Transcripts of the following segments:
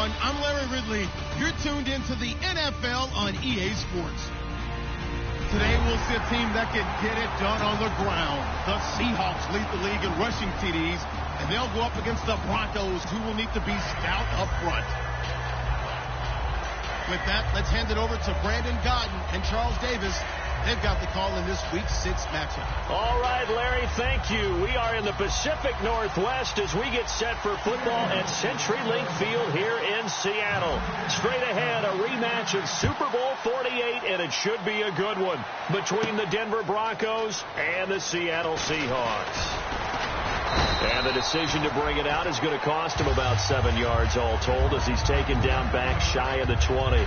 everyone. I'm Larry Ridley. You're tuned into the NFL on EA Sports. Today we'll see a team that can get it done on the ground. The Seahawks lead the league in rushing TDs, and they'll go up against the Broncos, who will need to be stout up front. With that, let's hand it over to Brandon Godden and Charles Davis. They've got the call in this Week 6 matchup. All right, Larry, thank you. We are in the Pacific Northwest as we get set for football at CenturyLink Field here in Seattle. Straight ahead, a rematch of Super Bowl 48, and it should be a good one, between the Denver Broncos and the Seattle Seahawks. And the decision to bring it out is going to cost him about 7 yards all told, as he's taken down back shy of the 20.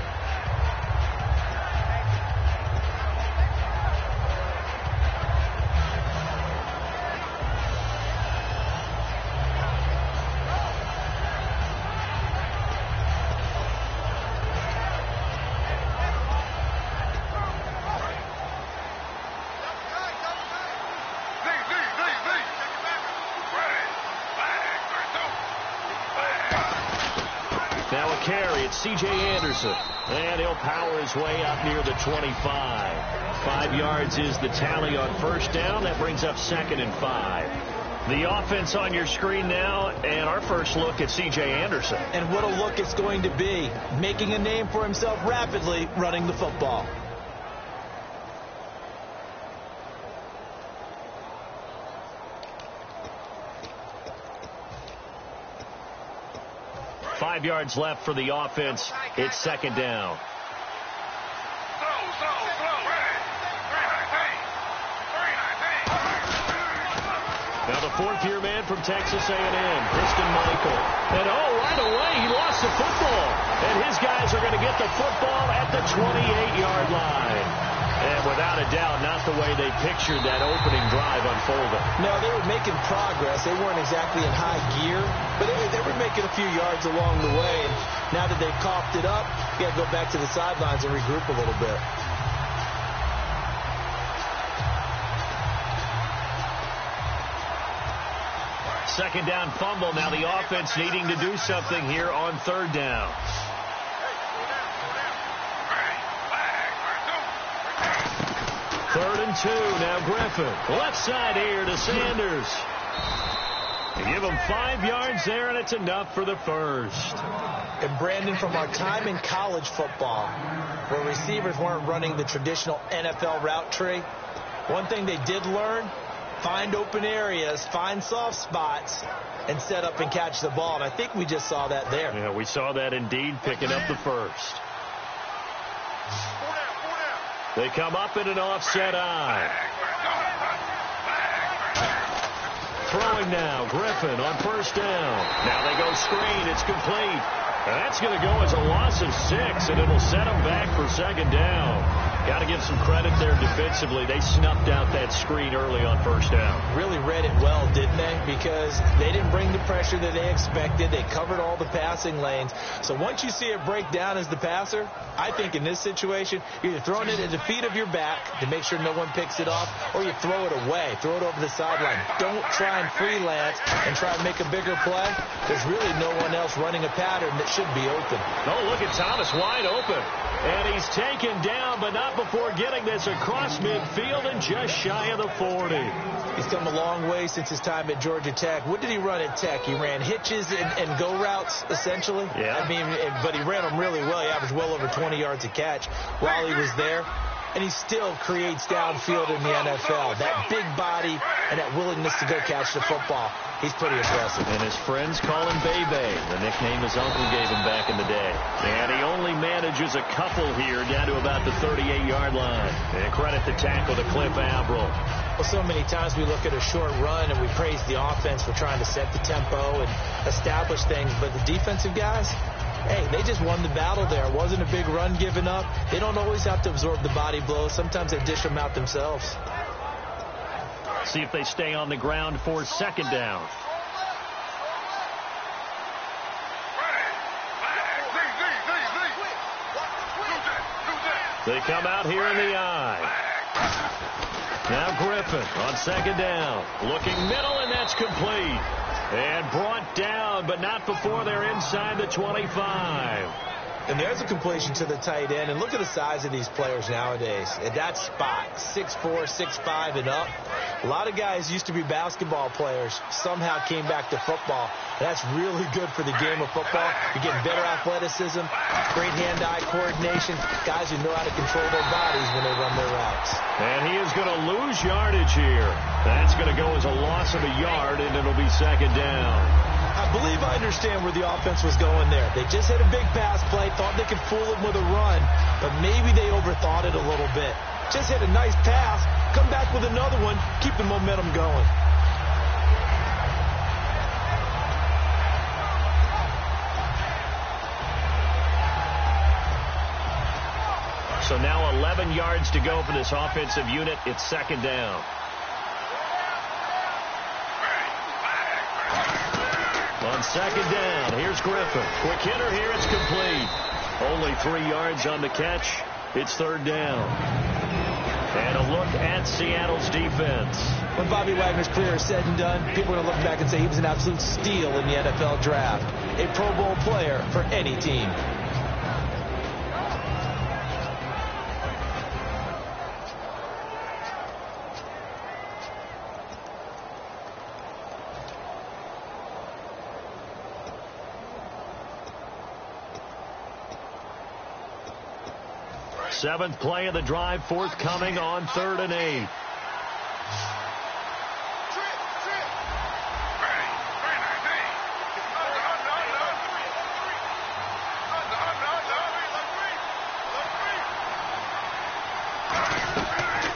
C.J. Anderson, and he'll power his way up near the 25. 5 yards is the tally on first down. That brings up 2nd and 5. The offense on your screen now, and our first look at C.J. Anderson. And what a look it's going to be, making a name for himself rapidly running the football. Five yards left for the offense. It's 2nd down. Now the fourth-year man from Texas A&M, Christian Michael. And right away he lost the football. And his guys are going to get the football at the 28-yard line. And without a doubt, not the way they pictured that opening drive unfolding. No, they were making progress. They weren't exactly in high gear, but they were making a few yards along the way. And now that they've coughed it up, you got to go back to the sidelines and regroup a little bit. Second down fumble. Now the offense needing to do something here on 3rd down. Third and 2. Now Griffin. Left side here to Sanders. They give him 5 yards there, and it's enough for the first. And Brandon, from our time in college football, where receivers weren't running the traditional NFL route tree, one thing they did learn, find open areas, find soft spots, and set up and catch the ball. And I think we just saw that there. Yeah, we saw that indeed, picking up the first. They come up in an offset eye. Throwing now, Griffin on first down. Now they go screen. It's complete. That's going to go as a loss of 6, and it'll set them back for 2nd down. Got to give some credit there defensively. They snuffed out that screen early on first down. Really read it well, didn't they? Because they didn't bring the pressure that they expected. They covered all the passing lanes. So once you see it break down as the passer, I think in this situation, you're either throwing it at the feet of your back to make sure no one picks it off, or you throw it away, throw it over the sideline. Don't try and freelance and try and make a bigger play. There's really no one else running a pattern that should be open. Oh, look at Thomas wide open. And he's taken down, but not before getting this across midfield and just shy of the 40. He's come a long way since his time at Georgia Tech. What did he run at Tech? He ran hitches and go routes, essentially. Yeah. I mean, but he ran them really well. He averaged well over 20 yards a catch while he was there. And he still creates downfield in the NFL. That big body and that willingness to go catch the football. He's pretty impressive. And his friends call him Bebe, the nickname his uncle gave him back in the day. And he only manages a couple here down to about the 38-yard line. And credit the tackle to Cliff Avril. Well, so many times we look at a short run and we praise the offense for trying to set the tempo and establish things. But the defensive guys, hey, they just won the battle there. It wasn't a big run given up. They don't always have to absorb the body blows. Sometimes they dish them out themselves. See if they stay on the ground for 2nd down. They come out here in the eye. Now Griffin on second down. Looking middle, and that's complete. And brought down, but not before they're inside the 25. And there's a completion to the tight end. And look at the size of these players nowadays. At that spot, 6'4", 6'5", and up. A lot of guys used to be basketball players, somehow came back to football. That's really good for the game of football. You're getting better athleticism, great hand-eye coordination, guys who know how to control their bodies when they run their routes. And he is going to lose yardage here. That's going to go as a loss of a yard, and it'll be second down. I believe I understand where the offense was going there. They just had a big pass play, thought they could fool him with a run, but maybe they overthought it a little bit. Just hit a nice pass, come back with another one, keep the momentum going. So now 11 yards to go for this offensive unit. It's second down. On second down, here's Griffin. Quick hitter here, it's complete. Only 3 yards on the catch. It's third down. And a look at Seattle's defense. When Bobby Wagner's career is said and done, people are going to look back and say he was an absolute steal in the NFL draft. A Pro Bowl player for any team. Seventh play of the drive, forthcoming on 3rd and 8.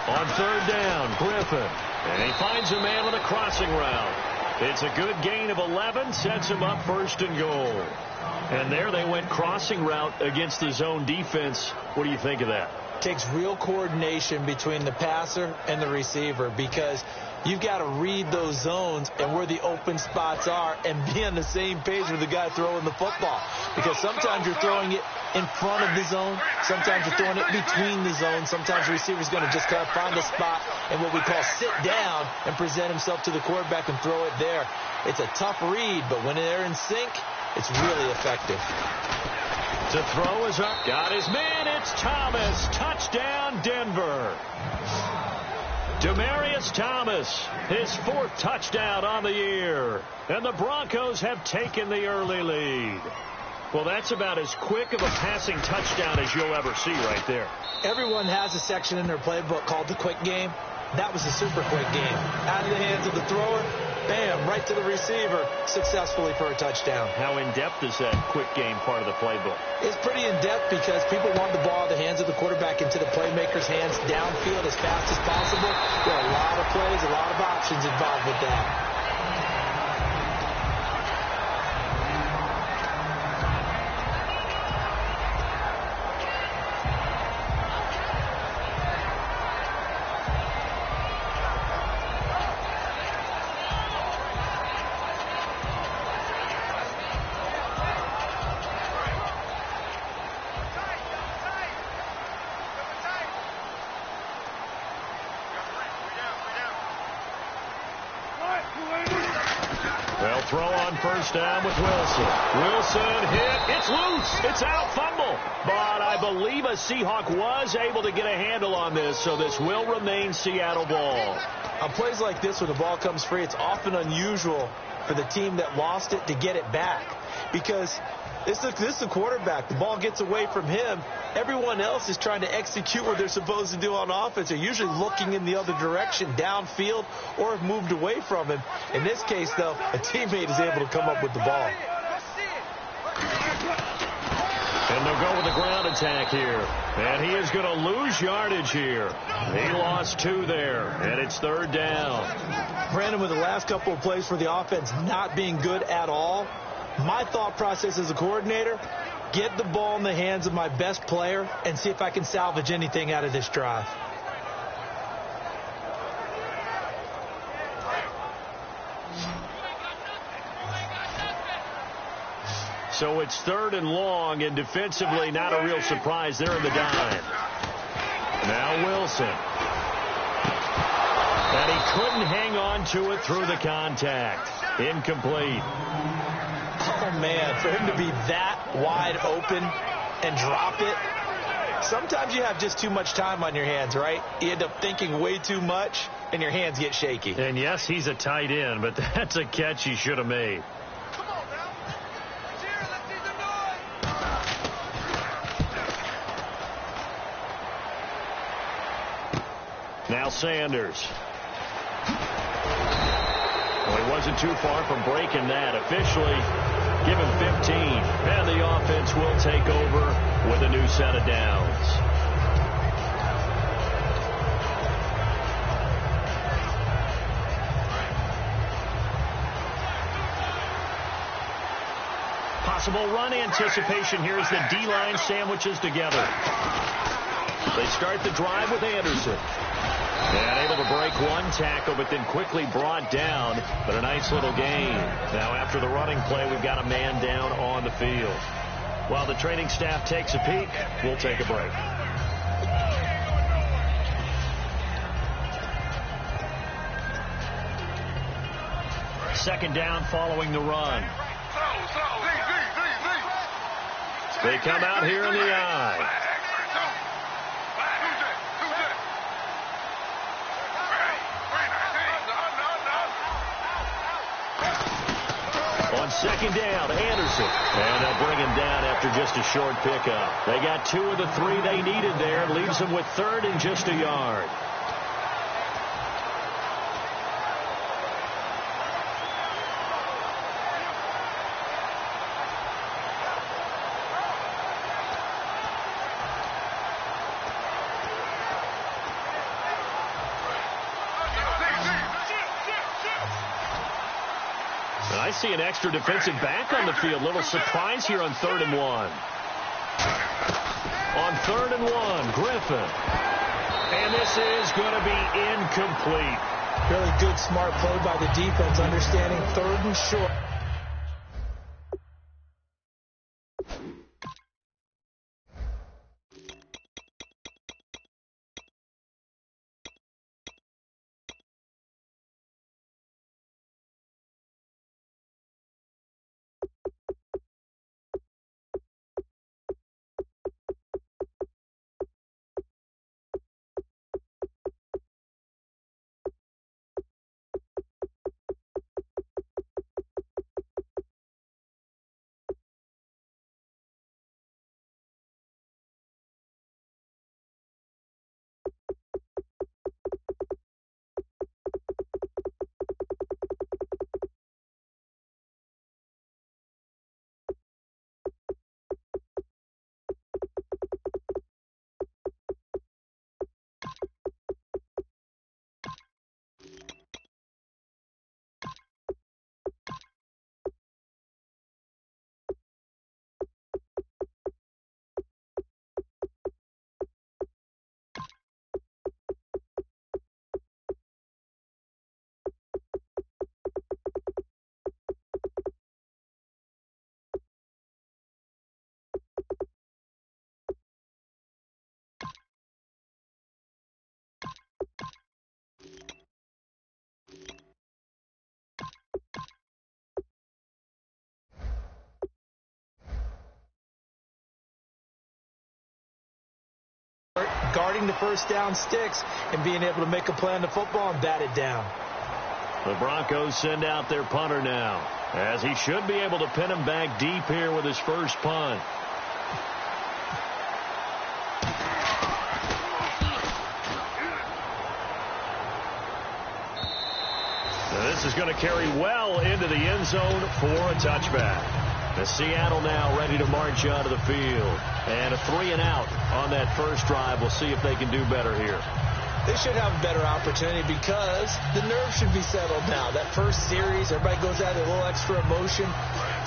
On 3rd down, Griffin. And he finds a man with a crossing route. It's a good gain of 11, sets him up 1st and goal. And there they went crossing route against the zone defense. What do you think of that? Takes real coordination between the passer and the receiver, because you've got to read those zones and where the open spots are and be on the same page with the guy throwing the football. Because sometimes you're throwing it in front of the zone. Sometimes you're throwing it between the zones. Sometimes the receiver's going to just kind of find a spot and what we call sit down and present himself to the quarterback and throw it there. It's a tough read, but when they're in sync, it's really effective. To throw is up. Got his man. It's Thomas. Touchdown, Denver. Demaryius Thomas, his 4th touchdown on the year. And the Broncos have taken the early lead. Well, that's about as quick of a passing touchdown as you'll ever see right there. Everyone has a section in their playbook called the quick game. That was a super quick game. Out of the hands of the thrower, bam, right to the receiver, successfully for a touchdown. How in-depth is that quick game part of the playbook? It's pretty in-depth because people want the ball out of the hands of the quarterback into the playmaker's hands downfield as fast as possible. There are a lot of plays, a lot of options involved with that. They'll throw on 1st down with Wilson. Wilson hit. It's loose. It's out. Fumble. But I believe a Seahawk was able to get a handle on this, so this will remain Seattle ball. On plays like this where the ball comes free, it's often unusual for the team that lost it to get it back, because this is the quarterback. The ball gets away from him. Everyone else is trying to execute what they're supposed to do on offense. They're usually looking in the other direction, downfield, or have moved away from him. In this case, though, a teammate is able to come up with the ball. And they'll go with the ground attack here. And he is going to lose yardage here. He lost 2 there, and it's 3rd down. Brandon, with the last couple of plays for the offense not being good at all, my thought process as a coordinator, get the ball in the hands of my best player and see if I can salvage anything out of this drive. So it's 3rd and long, and defensively not a real surprise there in the dime. Now Wilson. And he couldn't hang on to it through the contact. Incomplete. Oh, man, for him to be that wide open and drop it. Sometimes you have just too much time on your hands, right? You end up thinking way too much, and your hands get shaky. And yes, he's a tight end, but that's a catch he should have made. Come on now. Let's hear it. Let's see the noise. Now Sanders. Well, he wasn't too far from breaking that. Officially, give him 15. And the offense will take over with a new set of downs. Possible run anticipation here as the D-line sandwiches together. They start the drive with Anderson. And able to break one tackle, but then quickly brought down. But a nice little gain. Now after the running play, we've got a man down on the field. While the training staff takes a peek, we'll take a break. Second down following the run. They come out here in the eye. On second down, Anderson. And they'll bring him down after just a short pickup. They got 2 of the 3 they needed there. Leaves them with third and just a yard. I see an extra defensive back on the field. Little surprise here on 3rd and 1. On 3rd and 1, Griffin. And this is going to be incomplete. Really good, smart play by the defense, understanding 3rd and short. Guarding the first down sticks and being able to make a play on the football and bat it down. The Broncos send out their punter now, as he should be able to pin him back deep here with his first punt. Now this is going to carry well into the end zone for a touchback. The Seattle now ready to march onto the field. And a 3-and-out on that first drive. We'll see if they can do better here. They should have a better opportunity because the nerves should be settled now. That first series, everybody goes out with a little extra emotion.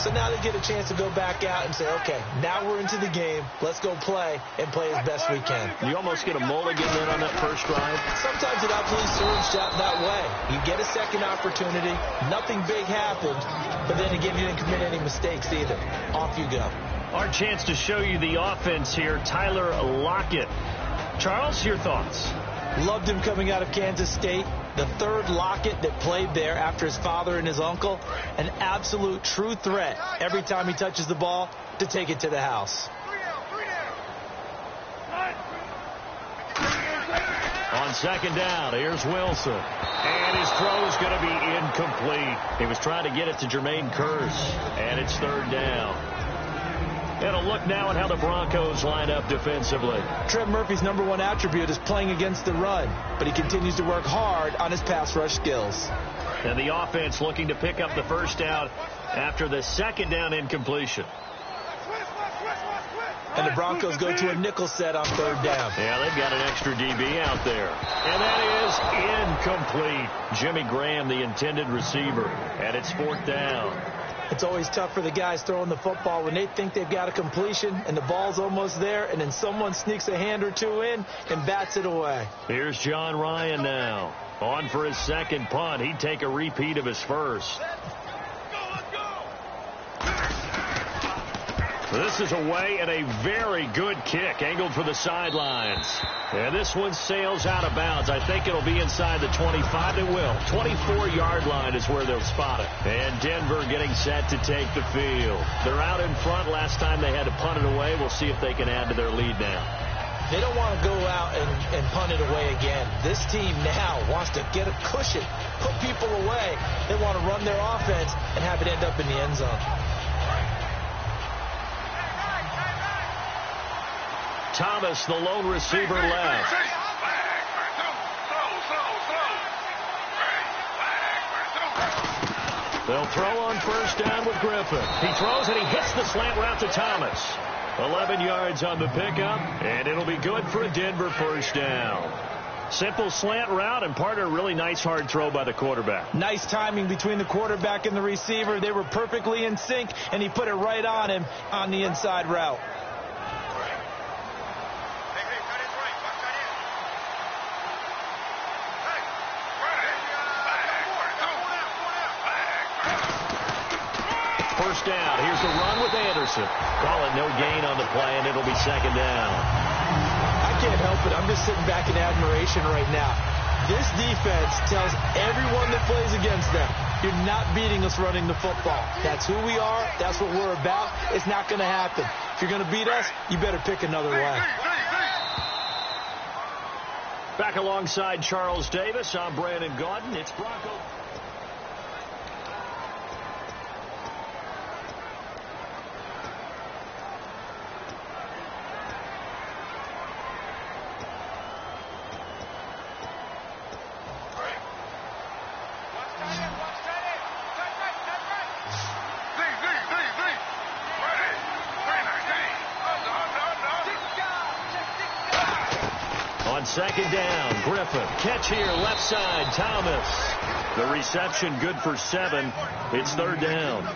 So now they get a chance to go back out and say, okay, now we're into the game. Let's go play and play as best we can. You almost get a mulligan then on that first drive. Sometimes it absolutely serves out that way. You get a second opportunity. Nothing big happened. But then again, you didn't commit any mistakes either. Off you go. Our chance to show you the offense here, Tyler Lockett. Charles, your thoughts? Loved him coming out of Kansas State. The third Lockett that played there after his father and his uncle, an absolute true threat every time he touches the ball to take it to the house. On second down, here's Wilson. And his throw is going to be incomplete. He was trying to get it to Jermaine Kearse, and it's third down. And a look now at how the Broncos line up defensively. Trent Murphy's #1 attribute is playing against the run, but he continues to work hard on his pass rush skills. And the offense looking to pick up the first down after the second down incompletion. And the Broncos go to a nickel set on third down. Yeah, they've got an extra DB out there. And that is incomplete. Jimmy Graham, the intended receiver. And it's fourth down. It's always tough for the guys throwing the football when they think they've got a completion and the ball's almost there, and then someone sneaks a hand or two in and bats it away. Here's John Ryan now. On for his second punt. He'd take a repeat of his first. This is away and a very good kick angled for the sidelines. And this one sails out of bounds. I think it'll be inside the 25. It will. 24-yard line is where they'll spot it. And Denver getting set to take the field. They're out in front. Last time they had to punt it away. We'll see if they can add to their lead now. They don't want to go out and punt it away again. This team now wants to get a cushion, put people away. They want to run their offense and have it end up in the end zone. Thomas, the lone receiver, left. They'll throw on first down with Griffin. He throws and he hits the slant route to Thomas. 11 yards on the pickup, and it'll be good for a Denver first down. Simple slant route, and part of a really nice hard throw by the quarterback. Nice timing between the quarterback and the receiver. They were perfectly in sync, and he put it right on him on the inside route. First down. Here's the run with Anderson. Call it no gain on the play, and it'll be second down. I can't help it. I'm just sitting back in admiration right now. This defense tells everyone that plays against them, you're not beating us running the football. That's who we are. That's what we're about. It's not going to happen. If you're going to beat us, you better pick another way. Back alongside Charles Davis, I'm Brandon Gaudin. It's Bronco. Second down, Griffin. Catch here, left side, Thomas. The reception good for 7. It's third down.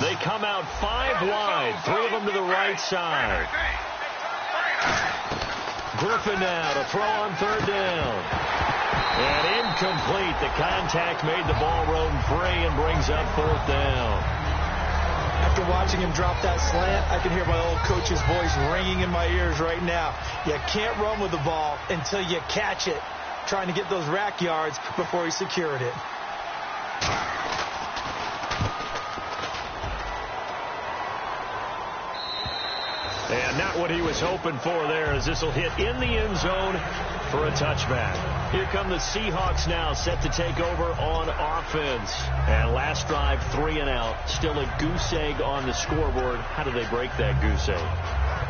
They come out 5 wide, 3 of them to the right side. Griffin now to throw on third down. And incomplete. The contact made the ball roam free and brings up fourth down. After watching him drop that slant, I can hear my old coach's voice ringing in my ears right now. You can't run with the ball until you catch it. Trying to get those rack yards before he secured it. And not what he was hoping for there, as this will hit in the end zone for a touchback. Here come the Seahawks now, set to take over on offense. And last drive, 3 and out. Still a goose egg on the scoreboard. How do they break that goose egg?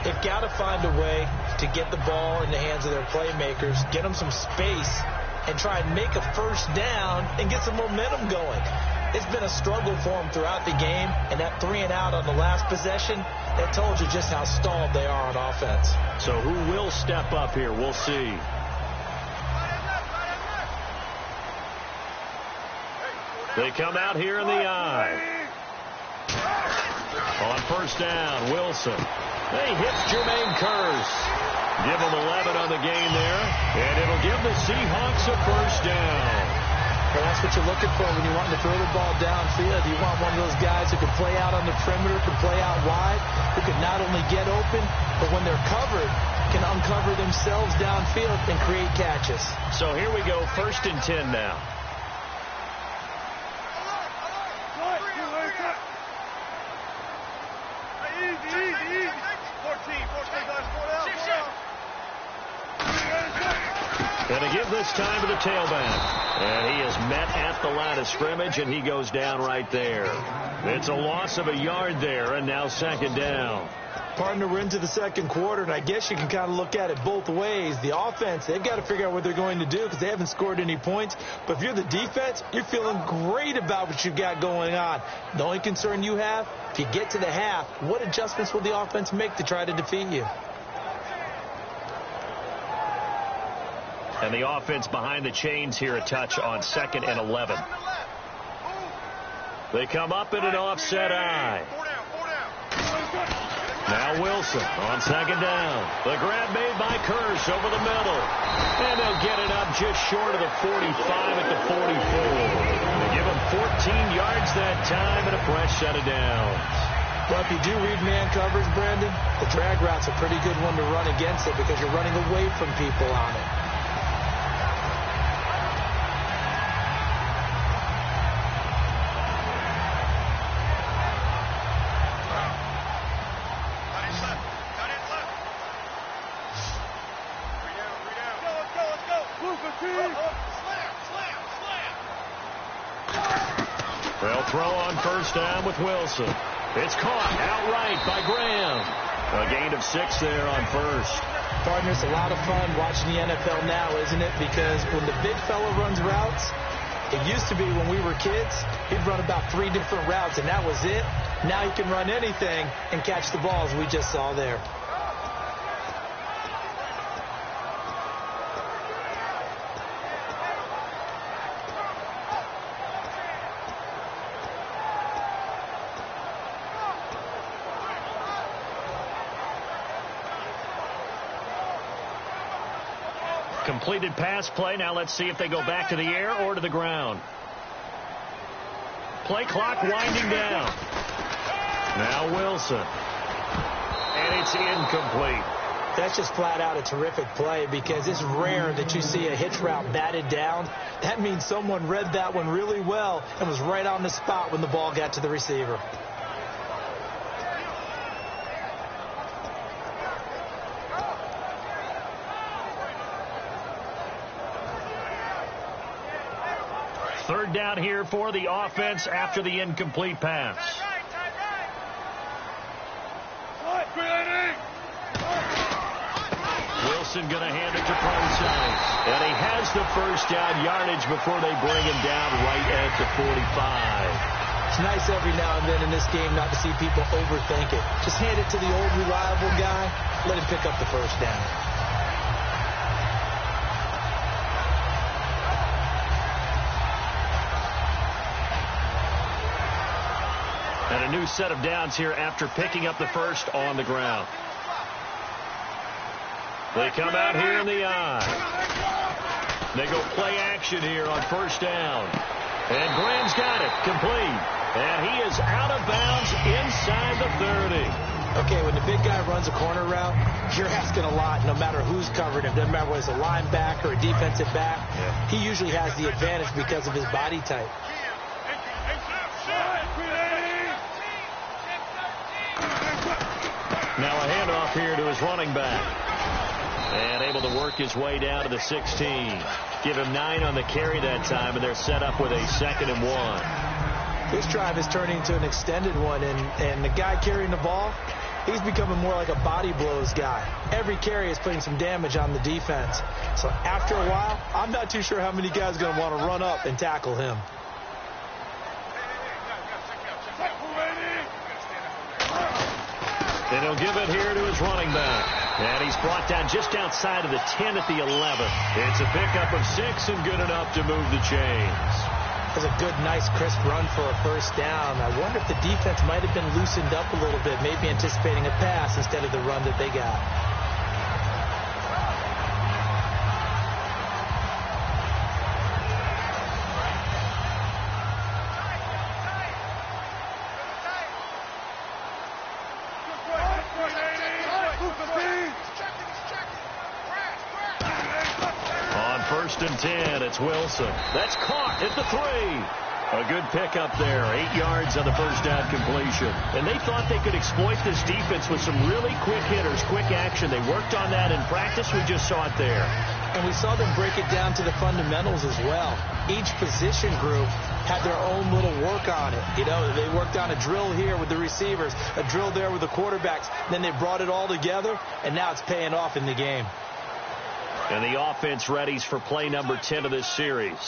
They've got to find a way to get the ball in the hands of their playmakers, get them some space, and try and make a first down and get some momentum going. It's been a struggle for them throughout the game, and that 3 and out on the last possession, that told you just how stalled they are on offense. So who will step up here? We'll see. They come out here in the I. On first down, Wilson. They hit Jermaine Kearse. Give them 11 on the game there, and it'll give the Seahawks a first down. Well, that's what you're looking for when you want to throw the ball downfield. You want one of those guys who can play out on the perimeter, can play out wide, who can not only get open, but when they're covered, can uncover themselves downfield and create catches. So here we go, 1st and 10 now. Easy. 14 guys, 4 down. And to give this time to the tailback. And he is met at the line of scrimmage, and he goes down right there. It's a loss of a yard there, and now 2nd down. Partner, we're into the 2nd quarter, and I guess you can kind of look at it both ways. The offense, they've got to figure out what they're going to do because they haven't scored any points. But if you're the defense, you're feeling great about what you've got going on. The only concern you have, if you get to the half, what adjustments will the offense make to try to defeat you? And the offense behind the chains here, a touch on 2nd and 11. They come up in an offset eye. Now Wilson on 2nd down. The grab made by Kearse over the middle. And they'll get it up just short of the 45 at the 44. They give them 14 yards that time and a fresh set of downs. Well, if you do read man coverage, Brandon, the drag route's a pretty good one to run against it because you're running away from people on it. They'll throw on first down with Wilson. It's caught outright by Graham. A gain of 6 there on first. Partner, it's a lot of fun watching the NFL now, isn't it? Because when the big fella runs routes, it used to be when we were kids, he'd run about 3 different routes, and that was it. Now he can run anything and catch the balls we just saw there. Completed pass play. Now let's see if they go back to the air or to the ground. Play clock winding down. Now Wilson. And it's incomplete. That's just flat out a terrific play because it's rare that you see a hitch route batted down. That means someone read that one really well and was right on the spot when the ball got to the receiver. Third down here for the offense after the incomplete pass. Wilson going to hand it to Price. And he has the first down yardage before they bring him down right at the 45. It's nice every now and then in this game not to see people overthink it. Just hand it to the old reliable guy. Let him pick up the first down. And a new set of downs here after picking up the first on the ground. They come out here in the eye. They go play action here on first down. And Graham's got it. Complete. And he is out of bounds inside the 30. Okay, when the big guy runs a corner route, you're asking a lot no matter who's covering him. Doesn't matter whether it's a linebacker or a defensive back. Yeah. He usually has the advantage because of his body type. Now a handoff here to his running back. And able to work his way down to the 16. Give him 9 on the carry that time, and they're set up with a 2nd and 1. This drive is turning into an extended one, and the guy carrying the ball, he's becoming more like a body blows guy. Every carry is putting some damage on the defense. So after a while, I'm not too sure how many guys are going to want to run up and tackle him. And he'll give it here to his running back. And he's brought down just outside of the 10 at the 11. It's a pickup of 6 and good enough to move the chains. That was a good, nice, crisp run for a first down. I wonder if the defense might have been loosened up a little bit, maybe anticipating a pass instead of the run that they got. On 1st and 10, it's Wilson. That's caught at the 3. A good pickup there. 8 yards on the first down completion. And they thought they could exploit this defense with some really quick hitters, quick action. They worked on that in practice. We just saw it there. And we saw them break it down to the fundamentals as well. Each position group had their own little work on it. You know, they worked on a drill here with the receivers, a drill there with the quarterbacks. Then they brought it all together, and now it's paying off in the game. And the offense readies for play number 10 of this series.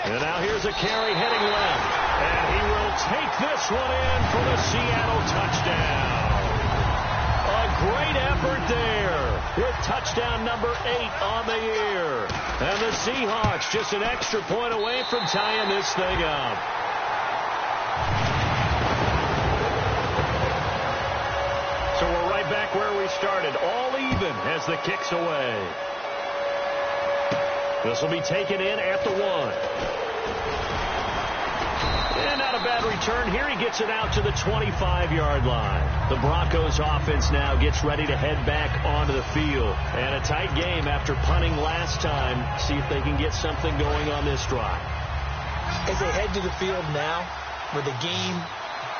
And now here's a carry heading left. And he will take this one in for the Seattle touchdown. A great effort there with touchdown number 8 on the year. And the Seahawks just an extra point away from tying this thing up. So we're right back where we started, all even as the kick's away. This will be taken in at the 1. And not a bad return here. He gets it out to the 25-yard line. The Broncos offense now gets ready to head back onto the field. And a tight game after punting last time. See if they can get something going on this drive. As they head to the field now, with the game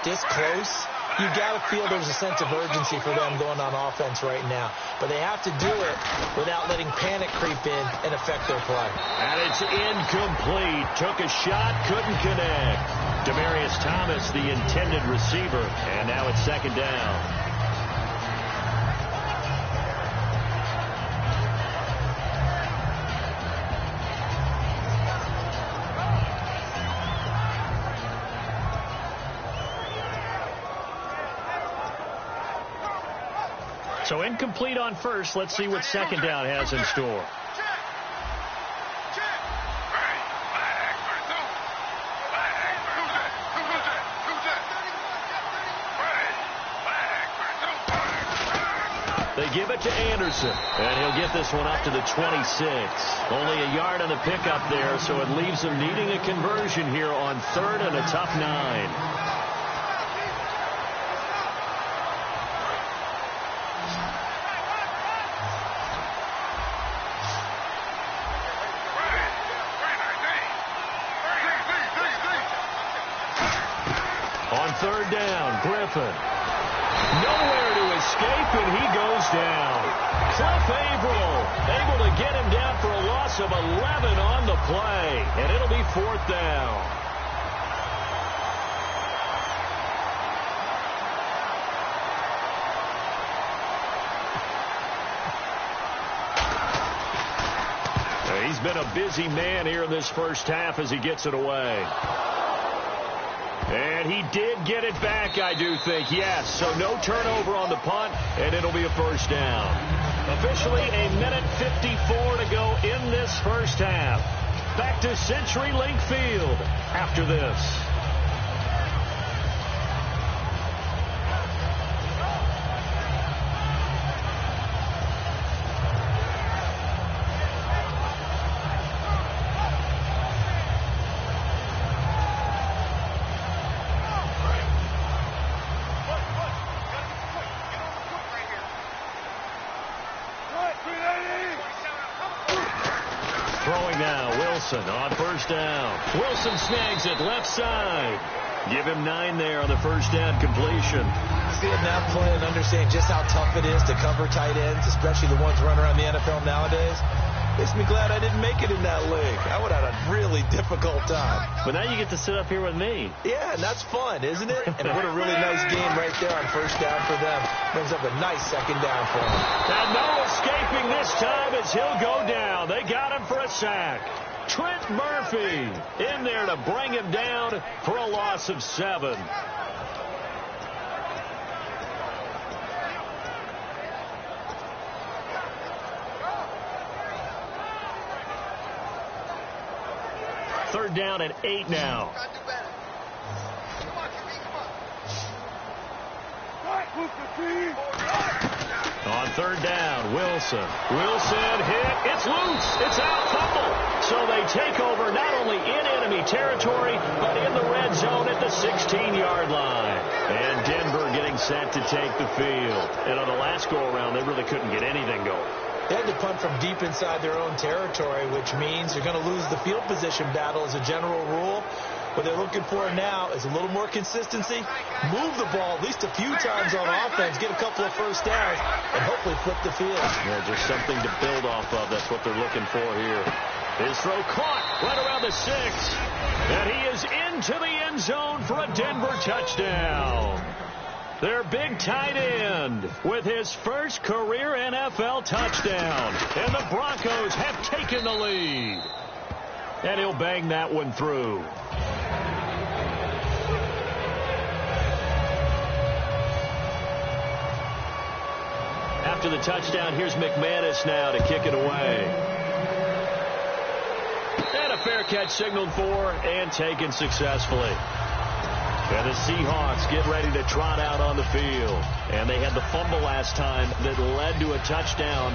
this close, you got to feel there's a sense of urgency for them going on offense right now. But they have to do it without letting panic creep in and affect their play. And it's incomplete. Took a shot, couldn't connect. Demaryius Thomas, the intended receiver. And now it's 2nd down. So incomplete on first. Let's see what 2nd down has in store. They give it to Anderson, and he'll get this one up to the 26. Only a yard on the pickup there, so it leaves them needing a conversion here on 3rd and a tough 9. On 3rd down, Griffin. Nowhere to escape, and he goes down. Cliff Averill able to get him down for a loss of 11 on the play, and it'll be 4th down. He's been a busy man here in this first half as he gets it away. And he did get it back, I do think. Yes, so no turnover on the punt, and it'll be a 1st down. Officially a minute 54 to go in this first half. Back to CenturyLink Field after this. On 1st down. Wilson snags it left side. Give him 9 there on the 1st down completion. See it now play and understand just how tough it is to cover tight ends, especially the ones running around the NFL nowadays. Makes me glad I didn't make it in that league. I would have had a really difficult time. But now you get to sit up here with me. Yeah, and that's fun, isn't it? And what a really nice game right there on 1st down for them. Brings up a nice 2nd down for them. And no escaping this time as he'll go down. They got him for a sack. Trent Murphy in there to bring him down for a loss of 7. 3rd down and 8 now. On 3rd down, Wilson. Wilson hit. It's loose. It's out. Fumble. So they take over not only in enemy territory, but in the red zone at the 16-yard line. And Denver getting set to take the field. And on the last go-around, they really couldn't get anything going. They had to punt from deep inside their own territory, which means they're going to lose the field position battle as a general rule. What they're looking for now is a little more consistency, move the ball at least a few times on offense, get a couple of first downs, and hopefully flip the field. Yeah, just something to build off of. That's what they're looking for here. His throw caught right around the 6. And he is into the end zone for a Denver touchdown. Their big tight end with his first career NFL touchdown. And the Broncos have taken the lead. And he'll bang that one through. After the touchdown, here's McManus now to kick it away. And a fair catch signaled for and taken successfully. And the Seahawks get ready to trot out on the field. And they had the fumble last time that led to a touchdown.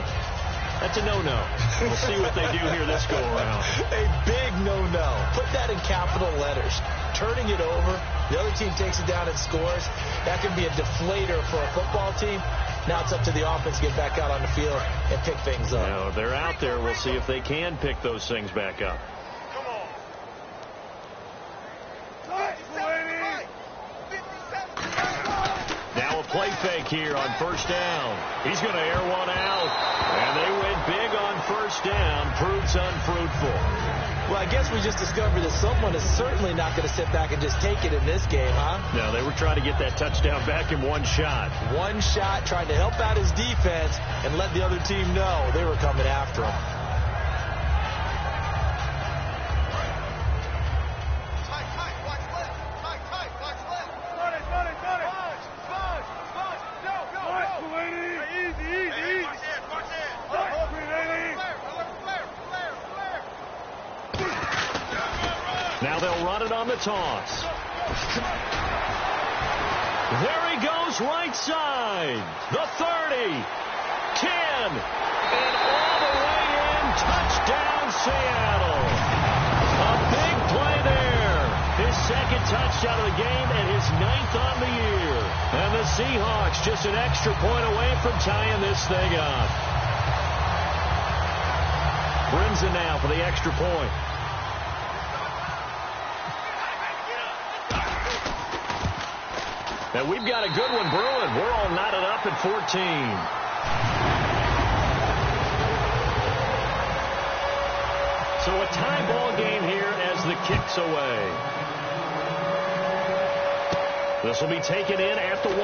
That's a no-no. We'll see what they do here this go-around. A big no-no. Put that in capital letters. Turning it over, the other team takes it down and scores. That can be a deflator for a football team. Now it's up to the offense to get back out on the field and pick things up. Now, if they're out there, we'll see if they can pick those things back up. Come on. Now a play fake here on 1st down. He's going to air one out. And they went big on 1st down. Proves unfruitful. Well, I guess we just discovered that someone is certainly not going to sit back and just take it in this game, huh? No, they were trying to get that touchdown back in one shot. One shot, trying to help out his defense and let the other team know they were coming after him. Now they'll run it on the toss. There he goes right side. The 30, 10, and all the way in. Touchdown, Seattle. A big play there. His 2nd touchdown of the game and his 9th on the year. And the Seahawks just an extra point away from tying this thing up. Brinson now for the extra point. And we've got a good one brewing. We're all knotted up at 14. So a tie ball game here as the kick's away. This will be taken in at the 1.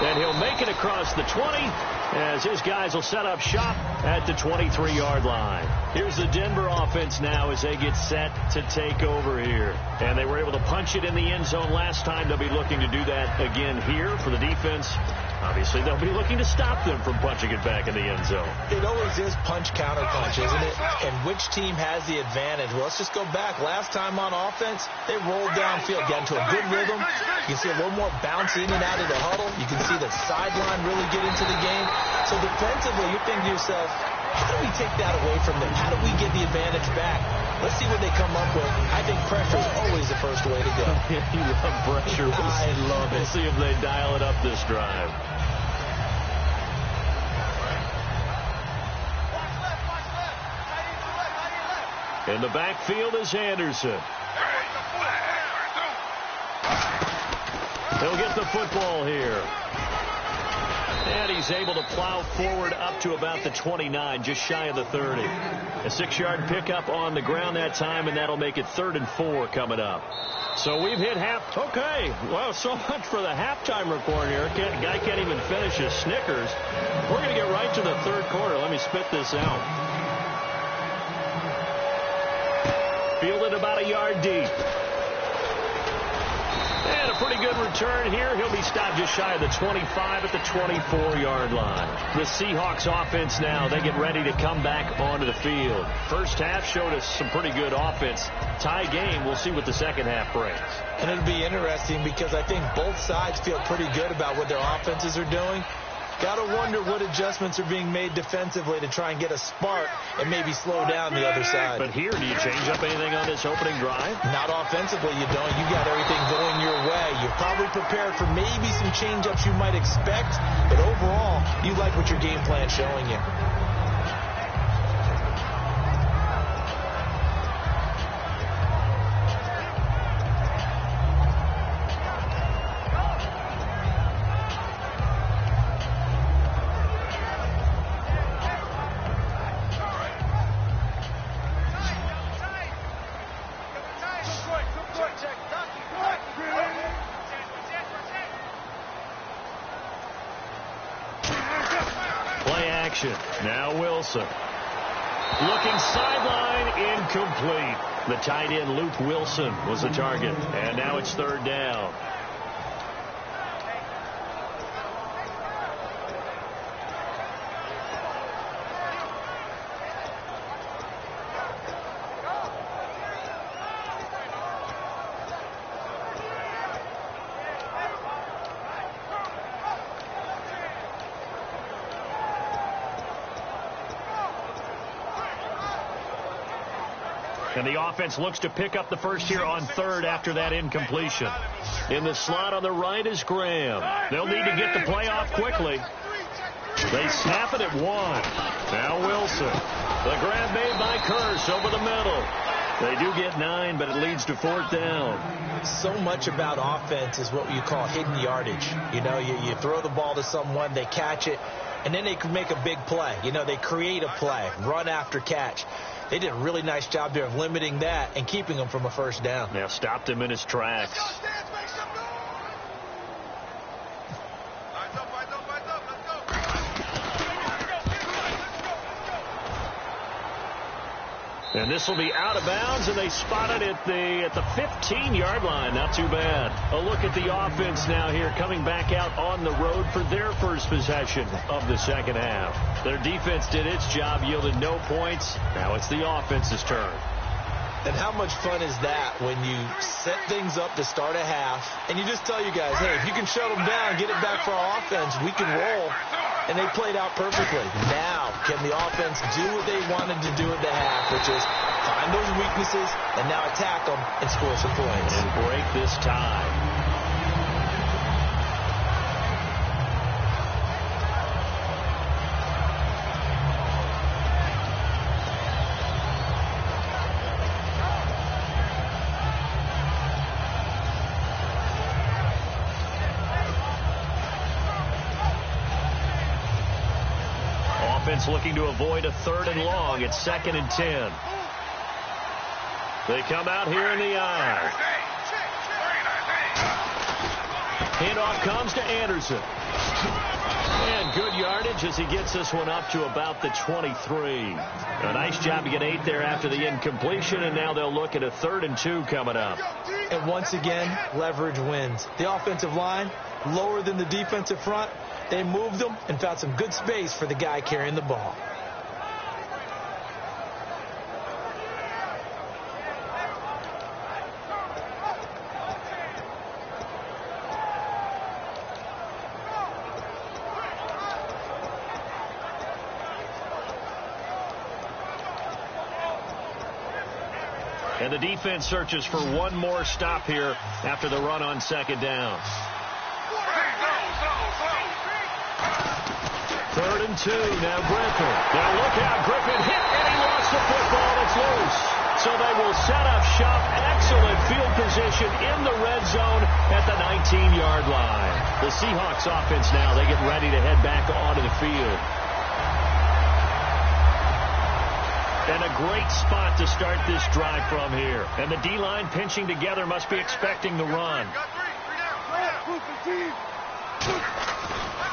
And he'll make it across the 20 as his guys will set up shop at the 23-yard line. Here's the Denver offense now as they get set to take over here. And they were able to punch it in the end zone last time. They'll be looking to do that again here for the defense. Obviously, they'll be looking to stop them from punching it back in the end zone. It always is punch-counter-punch, isn't it? And which team has the advantage? Well, let's just go back. Last time on offense, they rolled downfield, got into a good rhythm. You can see a little more bounce in and out of the huddle. You can see the sideline really get into the game. So defensively, you're thinking to yourself, how do we take that away from them? How do we get the advantage back? Let's see what they come up with. I think pressure is always the first way to go. You love pressure. I love it. We'll see if they dial it up this drive. In the backfield is Anderson. He'll get the football here. And he's able to plow forward up to about the 29, just shy of the 30. A 6-yard pickup on the ground that time, and that'll make it 3rd and 4 coming up. So we've hit half. Okay, well, so much for the halftime report here. Guy can't even finish his Snickers. We're going to get right to the 3rd quarter. Let me spit this out. Fielded about a yard deep. And a pretty good return here. He'll be stopped just shy of the 25 at the 24-yard line. The Seahawks offense now, they get ready to come back onto the field. First half showed us some pretty good offense. Tie game, we'll see what the second half brings. And it'll be interesting because I think both sides feel pretty good about what their offenses are doing. Got to wonder what adjustments are being made defensively to try and get a spark and maybe slow down the other side. But here, do you change up anything on this opening drive? Not offensively, you don't. You got everything going your way. You're probably prepared for maybe some change-ups you might expect, but overall, you like what your game plan's showing you. Now Wilson. Looking sideline, incomplete. The tight end, Luke Wilson, was the target. And now it's third down. And the offense looks to pick up the first here on third after that incompletion. In the slot on the right is Graham. They'll need to get the play off quickly. They snap it at one. Now Wilson. The grab made by Kearse over the middle. They do get 9, but it leads to fourth down. So much about offense is what you call hidden yardage. You know, you throw the ball to someone, they catch it, and then they can make a big play. You know, they create a play, run after catch. They did a really nice job there of limiting that and keeping him from a first down. Yeah, stopped him in his tracks. And this will be out of bounds, and they spot it at the 15-yard line. Not too bad. A look at the offense now here, coming back out on the road for their first possession of the second half. Their defense did its job, yielded no points. Now it's the offense's turn. And how much fun is that when you set things up to start a half, and you just tell you guys, hey, if you can shut them down, get it back for our offense, we can roll. And they played out perfectly. Now, can the offense do what they wanted to do at the half, which is find those weaknesses and now attack them and score some points. And break this tie. Looking to avoid a third and long. It's 2nd and 10. They come out here in the eye. Handoff comes to Anderson. And good yardage as he gets this one up to about the 23. A nice job to get 8 there after the incompletion, and now they'll look at a 3rd and 2 coming up. And once again, leverage wins. The offensive line lower than the defensive front. They moved them and found some good space for the guy carrying the ball. And the defense searches for one more stop here after the run on 2nd down. 3rd and 2. Now Griffin. Now look out. Griffin hit, and he lost the football. It's loose. So they will set up shop. Excellent field position in the red zone at the 19-yard line. The Seahawks offense now, they get ready to head back onto the field. And a great spot to start this drive from here. And the D-line pinching together must be expecting the run.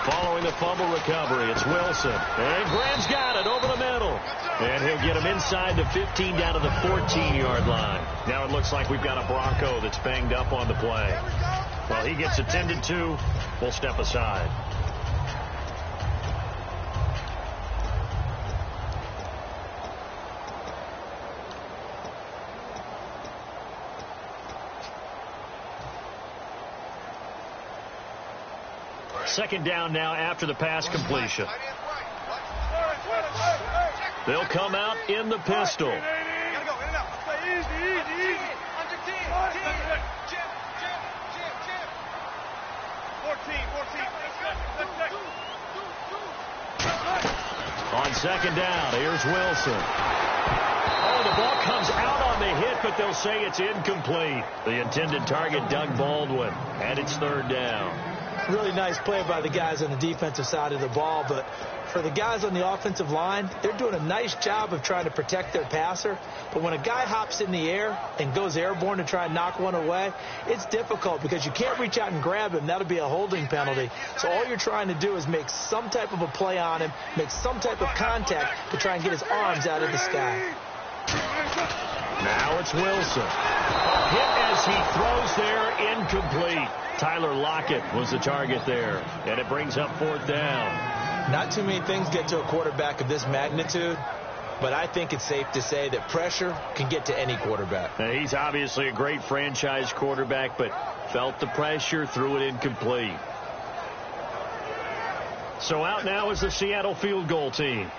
Following the fumble recovery, it's Wilson. And Graham's got it over the middle. And he'll get him inside the 15 down to the 14-yard line. Now it looks like we've got a Bronco that's banged up on the play. Well, he gets attended to. We'll step aside. Second down now after the pass completion. They'll come out in the pistol. On second down, here's Wilson. Oh, the ball comes out on the hit, but they'll say it's incomplete. The intended target, Doug Baldwin, and it's third down. Really nice play by the guys on the defensive side of the ball, but for the guys on the offensive line, they're doing a nice job of trying to protect their passer. But when a guy hops in the air and goes airborne to try and knock one away, it's difficult because you can't reach out and grab him. That'll be a holding penalty. So all you're trying to do is make some type of a play on him, make some type of contact to try and get his arms out of the sky. Now it's Wilson. A hit as he throws there, incomplete. Tyler Lockett was the target there, and it brings up fourth down. Not too many things get to a quarterback of this magnitude, but I think it's safe to say that pressure can get to any quarterback. Now, he's obviously a great franchise quarterback, but felt the pressure, threw it incomplete. So out now is the Seattle field goal team.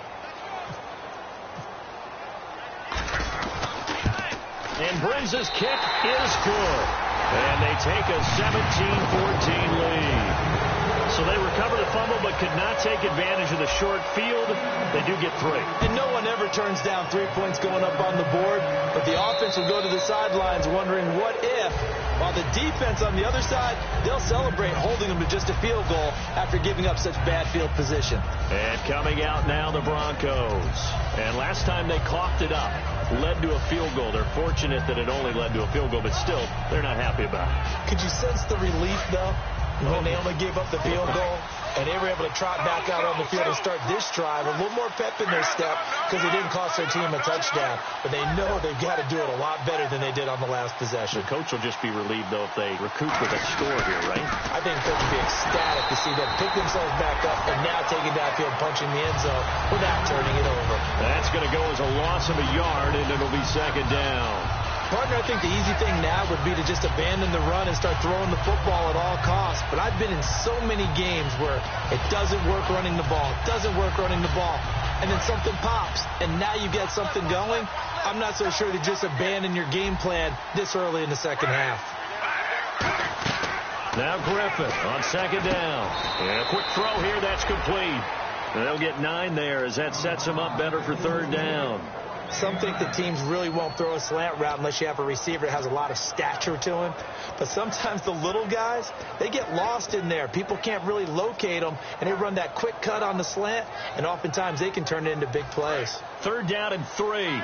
And Brinz's kick is good. And they take a 17-14 lead. So they recover the fumble but could not take advantage of the short field. They do get 3. And no one ever turns down 3 points going up on the board. But the offense will go to the sidelines wondering what if. While the defense on the other side, they'll celebrate holding them to just a field goal after giving up such bad field position. And coming out now, the Broncos. And last time they coughed it up. Led to a field goal. They're fortunate that it only led to a field goal, but still, they're not happy about it. Could you sense the relief, though, when they only gave up the field goal and they were able to trot back out on the field and start this drive, a little more pep in their step because it didn't cost their team a touchdown, but they know they've got to do it a lot better than they did on the last possession. The coach will just be relieved, though, if they recoup with a score here, right? I think the coach will be ecstatic to see them pick themselves back up and now take it downfield, punching the end zone without turning it over. That's going to go as a loss of a yard, and it'll be second down. Partner, I think the easy thing now would be to just abandon the run and start throwing the football at all costs. But I've been in so many games where it doesn't work running the ball, and then something pops, and now you get something going. I'm not so sure to just abandon your game plan this early in the second half. Now Griffin on second down. And a quick throw here, that's complete. And they'll get 9 there as that sets them up better for third down. Some think the teams really won't throw a slant route unless you have a receiver that has a lot of stature to him. But sometimes the little guys, they get lost in there. People can't really locate them, and they run that quick cut on the slant, and oftentimes they can turn it into big plays. Third down and 3.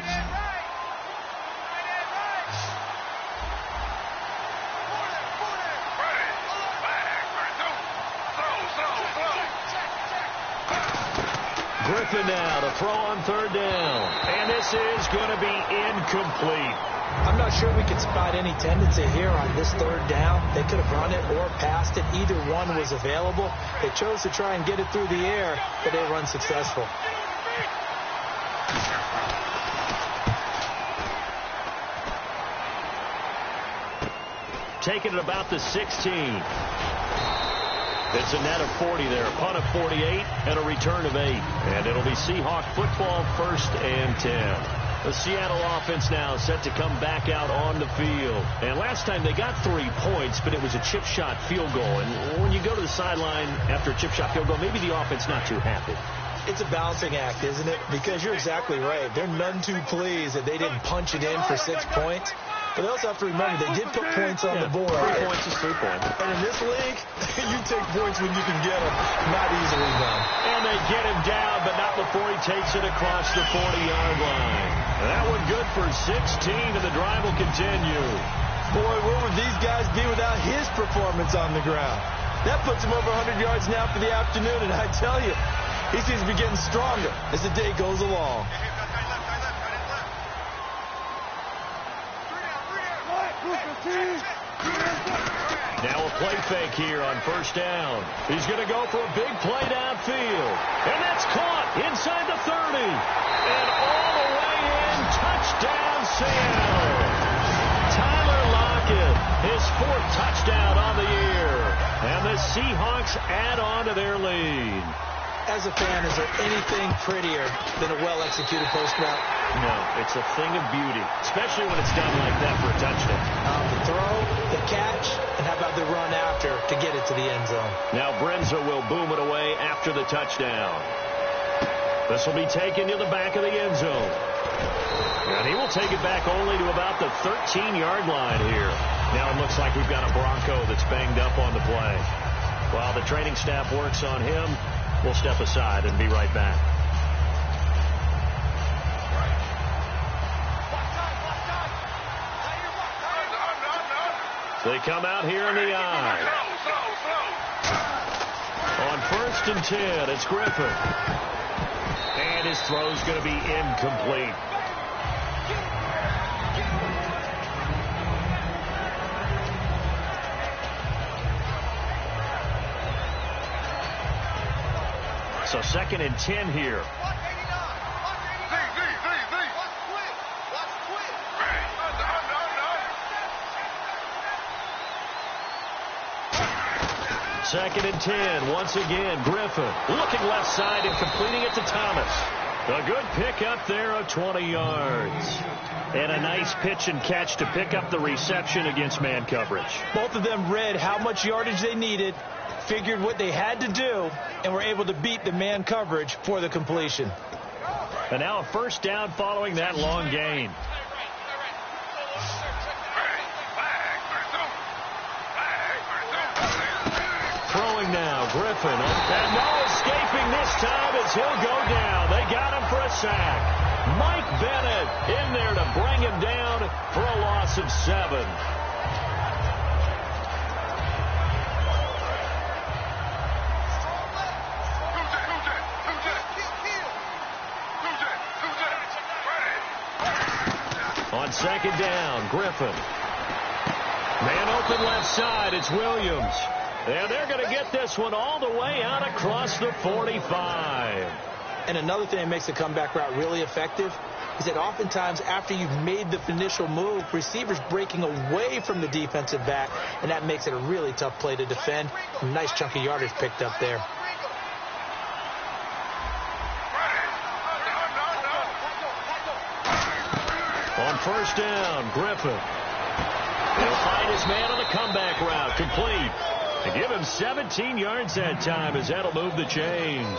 Griffin now to throw on third down. And this is going to be incomplete. I'm not sure we can spot any tendency here on this third down. They could have run it or passed it. Either one was available. They chose to try and get it through the air, but they were unsuccessful. Taking it about the 16. It's a net of 40 there, a punt of 48, and a return of 8. And it'll be Seahawk football, 1st and 10. The Seattle offense now set to come back out on the field. And last time they got 3 points, but it was a chip shot field goal. And when you go to the sideline after a chip shot field goal, maybe the offense not too happy. It's a balancing act, isn't it? Because you're exactly right. They're none too pleased that they didn't punch it in for 6 points. But they also have to remember they did put points on the board. 3 points is 3 points. And in this league, you take points when you can get them. Not easily done. And they get him down, but not before he takes it across the 40-yard line. That one good for 16, and the drive will continue. Boy, where would these guys be without his performance on the ground? That puts him over 100 yards now for the afternoon, and I tell you, he seems to be getting stronger as the day goes along. Now a play fake here on first down. He's going to go for a big play downfield. And that's caught inside the 30. And all the way in. Touchdown, Seattle. Tyler Lockett, his 4th touchdown on the year. And the Seahawks add on to their lead. As a fan, is there anything prettier than a well-executed post route? No, it's a thing of beauty, especially when it's done like that for a touchdown. The throw, the catch, and how about the run after to get it to the end zone? Now Brenza will boom it away after the touchdown. This will be taken to the back of the end zone. And he will take it back only to about the 13-yard line here. Now it looks like we've got a Bronco that's banged up on the play. While the training staff works on him, we'll step aside and be right back. They come out here in the eye. On 1st and 10, it's Griffin. And his throw's going to be incomplete. So 2nd and 10 here. Second and 10. Once again, Griffin looking left side and completing it to Thomas. A good pickup there of 20 yards. And a nice pitch and catch to pick up the reception against man coverage. Both of them read how much yardage they needed, figured what they had to do, and were able to beat the man coverage for the completion. And now a first down following that long gain. Throwing now, Griffin. And no escaping this time as he'll go down. They got him for a sack. Mike Bennett in there to bring him down for a loss of 7. On 2nd down, Griffin. Man open left side, it's Williams. And they're going to get this one all the way out across the 45. And another thing that makes the comeback route really effective is that oftentimes after you've made the initial move, receivers breaking away from the defensive back, and that makes it a really tough play to defend. A nice chunk of yardage picked up there. On first down, Griffin. He'll find his man on the comeback route, complete. To give him 17 yards that time as that'll move the chains.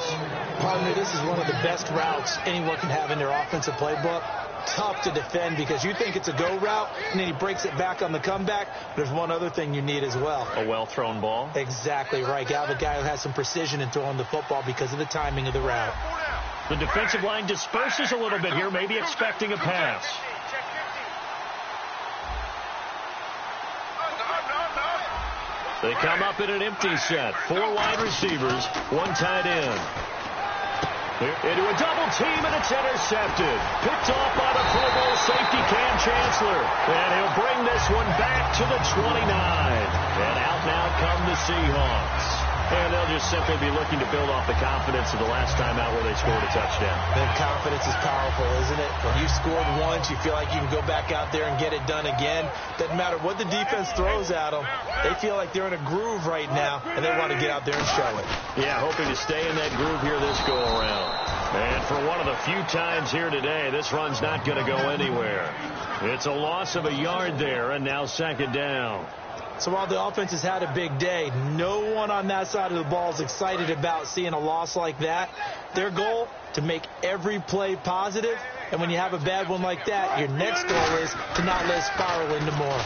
Partner, this is one of the best routes anyone can have in their offensive playbook. Tough to defend because you think it's a go route, and then he breaks it back on the comeback. There's one other thing you need as well. A well-thrown ball? Exactly right. You have a guy who has some precision in throwing the football because of the timing of the route. The defensive line disperses a little bit here, maybe expecting a pass. They come up in an empty set. 4 wide receivers, 1 tight end. Into a double team, and it's intercepted. Picked off by the Pro Bowl safety Cam Chancellor. And he'll bring this one back to the 29. And out now come the Seahawks. And they'll just simply be looking to build off the confidence of the last time out where they scored a touchdown. And confidence is powerful, isn't it? When you scored once, you feel like you can go back out there and get it done again. Doesn't matter what the defense throws at them. They feel like they're in a groove right now, and they want to get out there and show it. Yeah, hoping to stay in that groove here this go-around. And for one of the few times here today, this run's not going to go anywhere. It's a loss of a yard there, and now 2nd down. So while the offense has had a big day, no one on that side of the ball is excited about seeing a loss like that. Their goal, to make every play positive. And when you have a bad one like that, your next goal is to not let it spiral into more.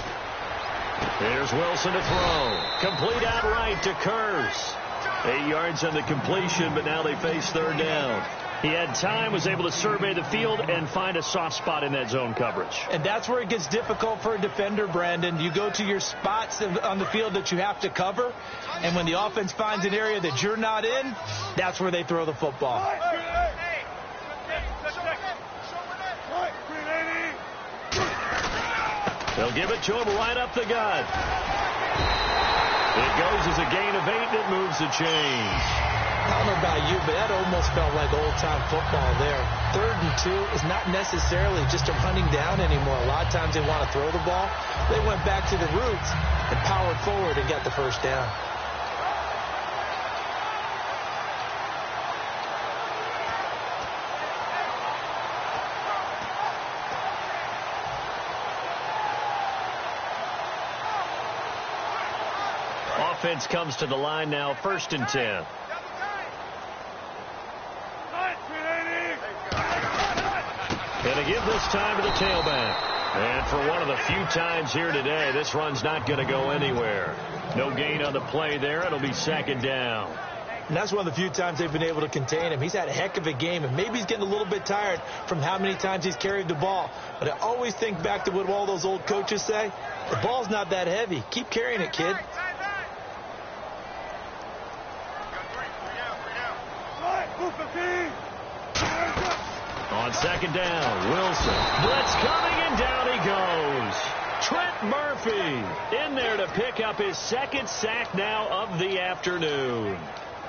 Here's Wilson to throw. Complete outright to Kurz. 8 yards on the completion, but now they face 3rd down. He had time, was able to survey the field and find a soft spot in that zone coverage. And that's where it gets difficult for a defender, Brandon. You go to your spots on the field that you have to cover, and when the offense finds an area that you're not in, that's where they throw the football. They'll give it to him right up the gut. It goes as a gain of 8, and it moves the chains. I don't know about you, but that almost felt like old-time football there. 3rd and 2 is not necessarily just a running down anymore. A lot of times they want to throw the ball. They went back to the roots and powered forward and got the first down. Offense comes to the line now, 1st and 10. And to give this time to the tailback. And for one of the few times here today, this run's not going to go anywhere. No gain on the play there. It'll be 2nd down. And that's one of the few times they've been able to contain him. He's had a heck of a game, and maybe he's getting a little bit tired from how many times he's carried the ball. But I always think back to what all those old coaches say. The ball's not that heavy. Keep carrying it, kid. On 2nd down, Wilson. Blitz coming, and down he goes. Trent Murphy in there to pick up his 2nd sack now of the afternoon.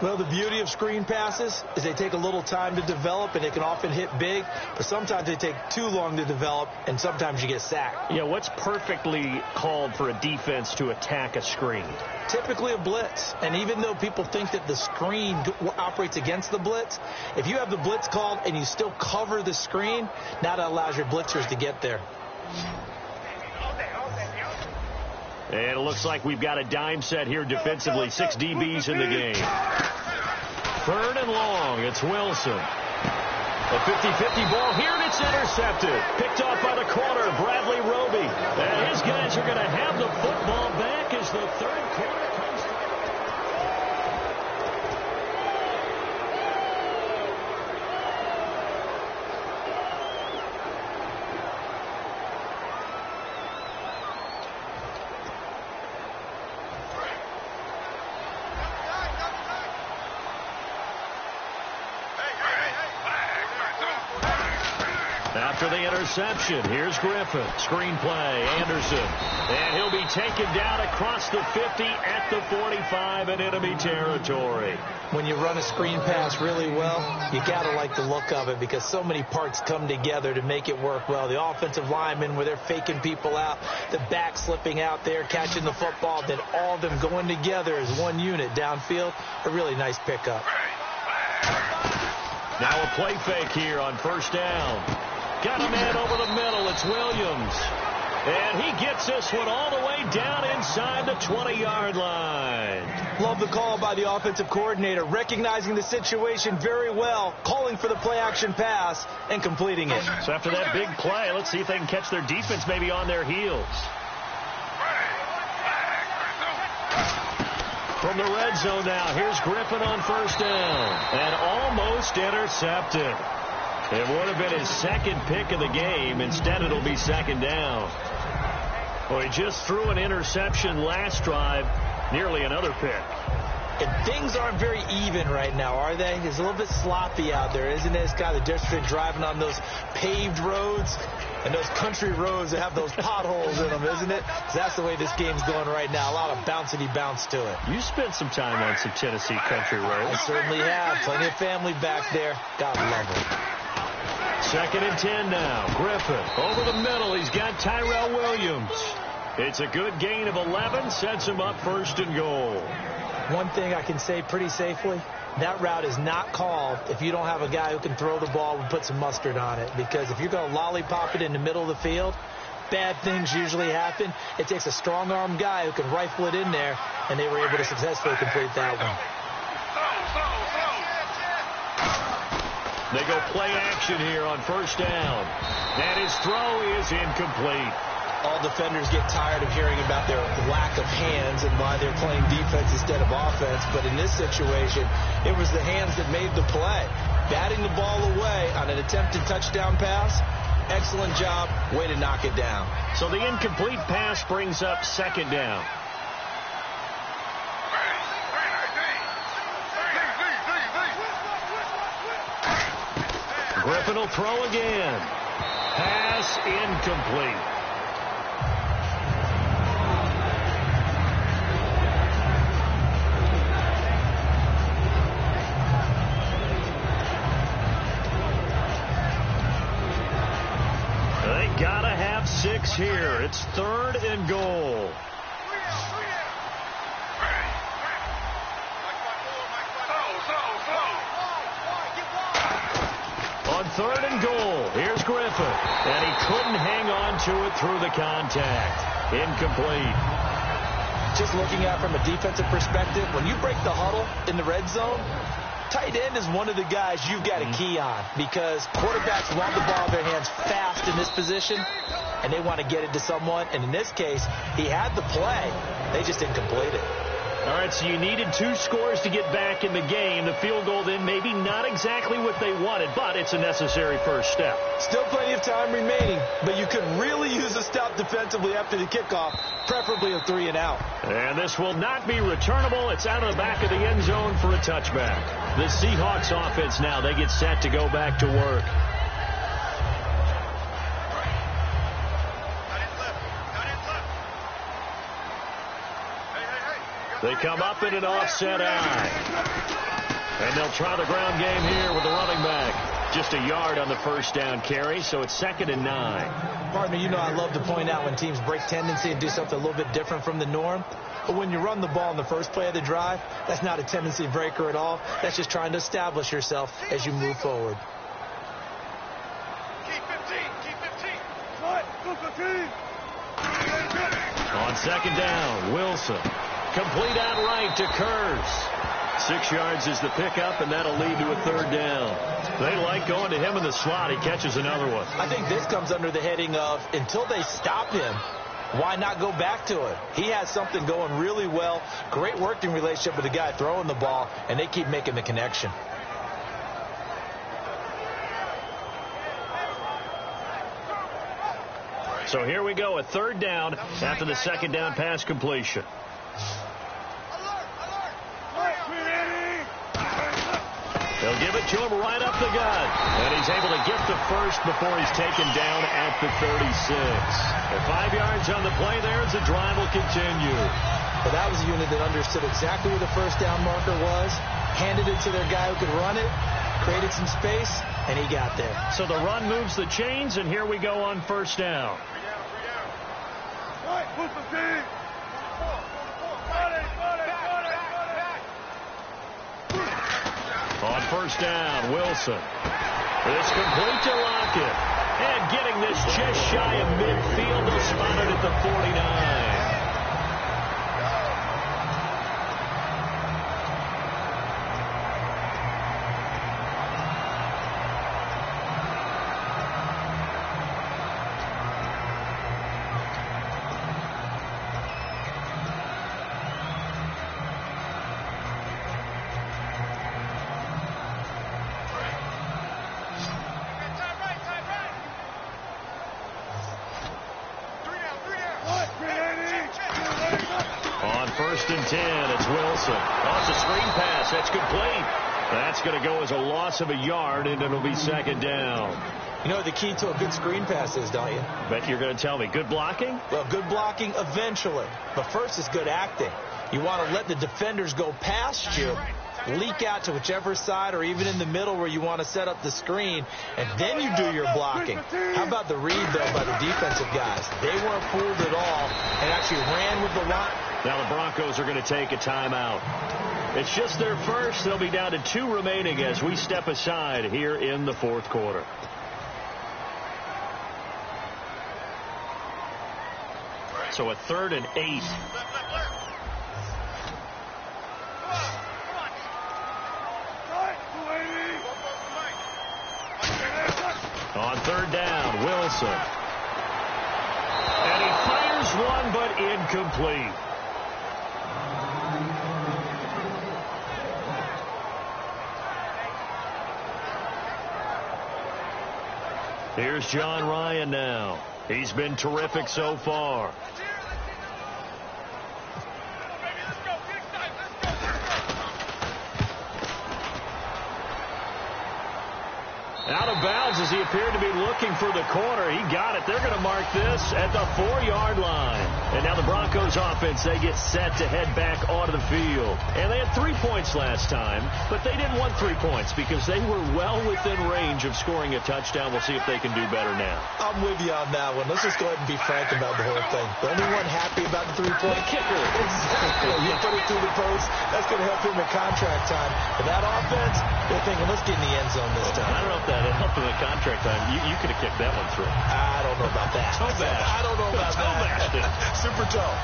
Well, the beauty of screen passes is they take a little time to develop, and they can often hit big, but sometimes they take too long to develop, and sometimes you get sacked. Yeah, what's perfectly called for a defense to attack a screen? Typically a blitz, and even though people think that the screen operates against the blitz, if you have the blitz called and you still cover the screen, now that allows your blitzers to get there. And it looks like we've got a dime set here defensively. 6 DBs in the game. 3rd and long. It's Wilson. A 50-50 ball here, and it's intercepted. Picked off by the corner, Bradley Roby. And his guys are going to have the football back as the 3rd quarter comes to. After the interception, here's Griffin. Screen play, Anderson. And he'll be taken down across the 50 at the 45 in enemy territory. When you run a screen pass really well, you got to like the look of it because so many parts come together to make it work well. The offensive linemen, where they're faking people out, the back slipping out there, catching the football, then all of them going together as one unit downfield. A really nice pickup. Now a play fake here on 1st down. Got a man over the middle. It's Williams. And he gets this one all the way down inside the 20-yard line. Love the call by the offensive coordinator, recognizing the situation very well, calling for the play-action pass, and completing it. So after that big play, let's see if they can catch their defense maybe on their heels. From the red zone now, here's Griffin on 1st down. And almost intercepted. It would have been his 2nd pick of the game. Instead, it'll be 2nd down. Well, he just threw an interception last drive, nearly another pick. And things aren't very even right now, are they? It's a little bit sloppy out there, isn't it? It's kind of the difference between driving on those paved roads and those country roads that have those potholes in them, isn't it? So that's the way this game's going right now. A lot of bouncy bounce to it. You spent some time on some Tennessee country roads. I certainly have. Plenty of family back there. God love it. 2nd and 10 now. Griffin over the middle. He's got Tyrell Williams. It's a good gain of 11. Sets him up 1st and goal. One thing I can say pretty safely, that route is not called if you don't have a guy who can throw the ball and put some mustard on it. Because if you're going to lollipop it in the middle of the field, bad things usually happen. It takes a strong-arm guy who can rifle it in there, and they were able to successfully complete that one. They go play action here on 1st down. And his throw is incomplete. All defenders get tired of hearing about their lack of hands and why they're playing defense instead of offense. But in this situation, it was the hands that made the play. Batting the ball away on an attempted touchdown pass, excellent job. Way to knock it down. So the incomplete pass brings up 2nd down. Griffin will throw again. Pass incomplete. Gotta have 6 here. It's 3rd and goal. On 3rd and goal, here's Griffin. And he couldn't hang on to it through the contact. Incomplete. Just looking at it from a defensive perspective, when you break the huddle in the red zone, tight end is one of the guys you've got to key on because quarterbacks want the ball in their hands fast in this position, and they want to get it to someone. And in this case, he had the play. They just didn't complete it. All right, so you needed 2 scores to get back in the game. The field goal then maybe not exactly what they wanted, but it's a necessary first step. Still plenty of time remaining, but you could really use a stop defensively after the kickoff, preferably a 3 and out. And this will not be returnable. It's out of the back of the end zone for a touchback. The Seahawks offense now, they get set to go back to work. They come up in an offset eye. And they'll try the ground game here with the running back. Just a yard on the first down carry, so it's 2nd and 9. Pardon me, you know I love to point out when teams break tendency and do something a little bit different from the norm. But when you run the ball in the first play of the drive, that's not a tendency breaker at all. That's just trying to establish yourself as you move forward. On 2nd down, Wilson. Complete out right to Kurz. 6 yards is the pickup, and that'll lead to a 3rd down. They like going to him in the slot. He catches another one. I think this comes under the heading of until they stop him, why not go back to it? He has something going really well. Great working relationship with the guy throwing the ball, and they keep making the connection. So here we go, a 3rd down after the 2nd down pass completion. They'll give it to him right up the gut. And he's able to get the first before he's taken down at the 36. And 5 yards on the play there as the drive will continue. But that was a unit that understood exactly where the first down marker was, handed it to their guy who could run it, created some space, and he got there. So the run moves the chains, and here we go on 1st down. On 1st down, Wilson. It's complete to Lockett. And getting this just shy of midfield, they'll spot it at the 49. On 1st and 10, it's Wilson. Oh, it's a screen pass. That's complete. That's going to go as a loss of a yard, and it'll be 2nd down. You know what the key to a good screen pass is, don't you? Bet you're going to tell me. Good blocking? Well, good blocking eventually. But first is good acting. You want to let the defenders go past you, leak out to whichever side or even in the middle where you want to set up the screen, and then you do your blocking. How about the read, though, by the defensive guys? They weren't fooled at all and actually ran with the line. Now the Broncos are going to take a timeout. It's just their first. They'll be down to 2 remaining as we step aside here in the 4th quarter. So a 3rd and 8. On 3rd down, Wilson. And he fires one, but incomplete. Here's John Ryan now. He's been terrific so far. Out of bounds as he appeared to be looking for the corner. He got it. They're going to mark this at the 4-yard line. And now the Broncos offense, they get set to head back onto the field. And they had 3 points last time, but they didn't want 3 points because they were well within range of scoring a touchdown. We'll see if they can do better now. I'm with you on that one. Let's just go ahead and be frank about the whole thing. The only one happy about the 3-point kicker. Exactly. You put it through the post. That's going to help him in contract time. But that offense, they're thinking, let's get in the end zone this time. I don't know if that helped him in contract time. You could have kicked that one through. I don't know about that. Toe bash. I don't know about toe that. Bashed it. Super toe.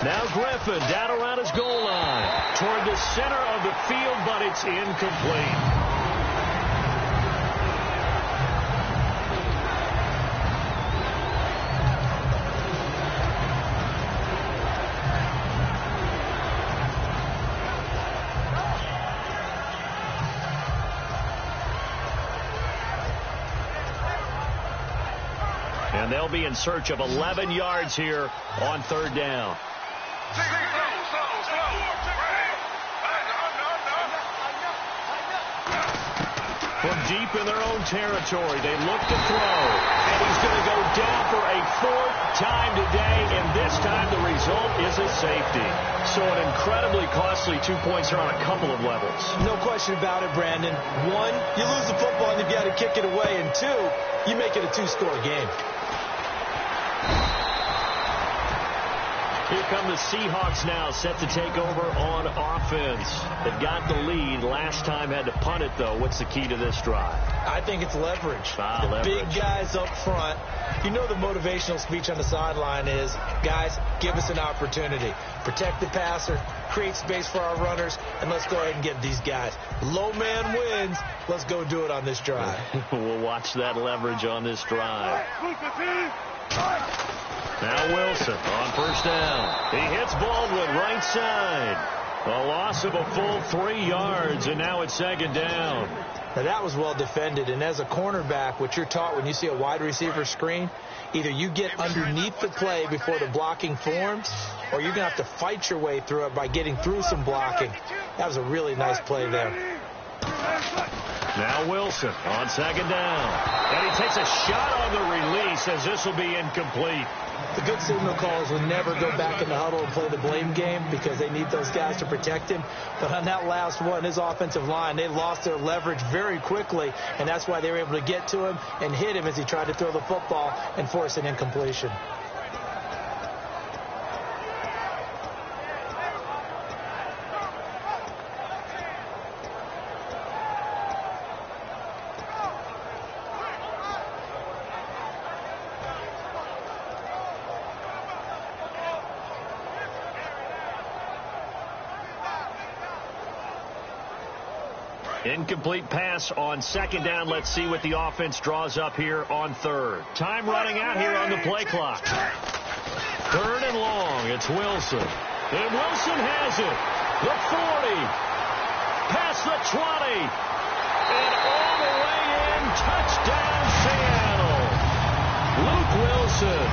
Now Griffin down around his goal line toward the center of the field, but it's incomplete. And they'll be in search of 11 yards here on 3rd down. From deep in their own territory, they look to throw. And he's going to go down for a 4th time today, and this time the result is a safety. So an incredibly costly 2 points here on a couple of levels. No question about it, Brandon. 1, you lose the football and you've got to kick it away. And 2, you make it a 2-score game. Here come the Seahawks now, set to take over on offense. They've got the lead. Last time had to punt it, though. What's the key to this drive? I think it's leverage. The leverage. Big guys up front. You know the motivational speech on the sideline is, guys, give us an opportunity. Protect the passer, create space for our runners, and let's go ahead and get these guys. Low man wins. Let's go do it on this drive. We'll watch that leverage on this drive. Now Wilson on 1st down. He hits Baldwin right side. A loss of a full 3 yards, and now it's 2nd down. Now that was well defended, and as a cornerback, what you're taught when you see a wide receiver screen, either you get underneath the play before the blocking forms, or you're going to have to fight your way through it by getting through some blocking. That was a really nice play there. Now Wilson on 2nd down. And he takes a shot on the release as this will be incomplete. The good signal callers will never go back in the huddle and play the blame game because they need those guys to protect him. But on that last one, his offensive line, they lost their leverage very quickly, and that's why they were able to get to him and hit him as he tried to throw the football and force an incompletion. Incomplete pass on 2nd down. Let's see what the offense draws up here on 3rd. Time running out here on the play clock. 3rd and long. It's Wilson. And Wilson has it. The 40. Past the 20. And all the way in. Touchdown, Seattle. Luke Wilson,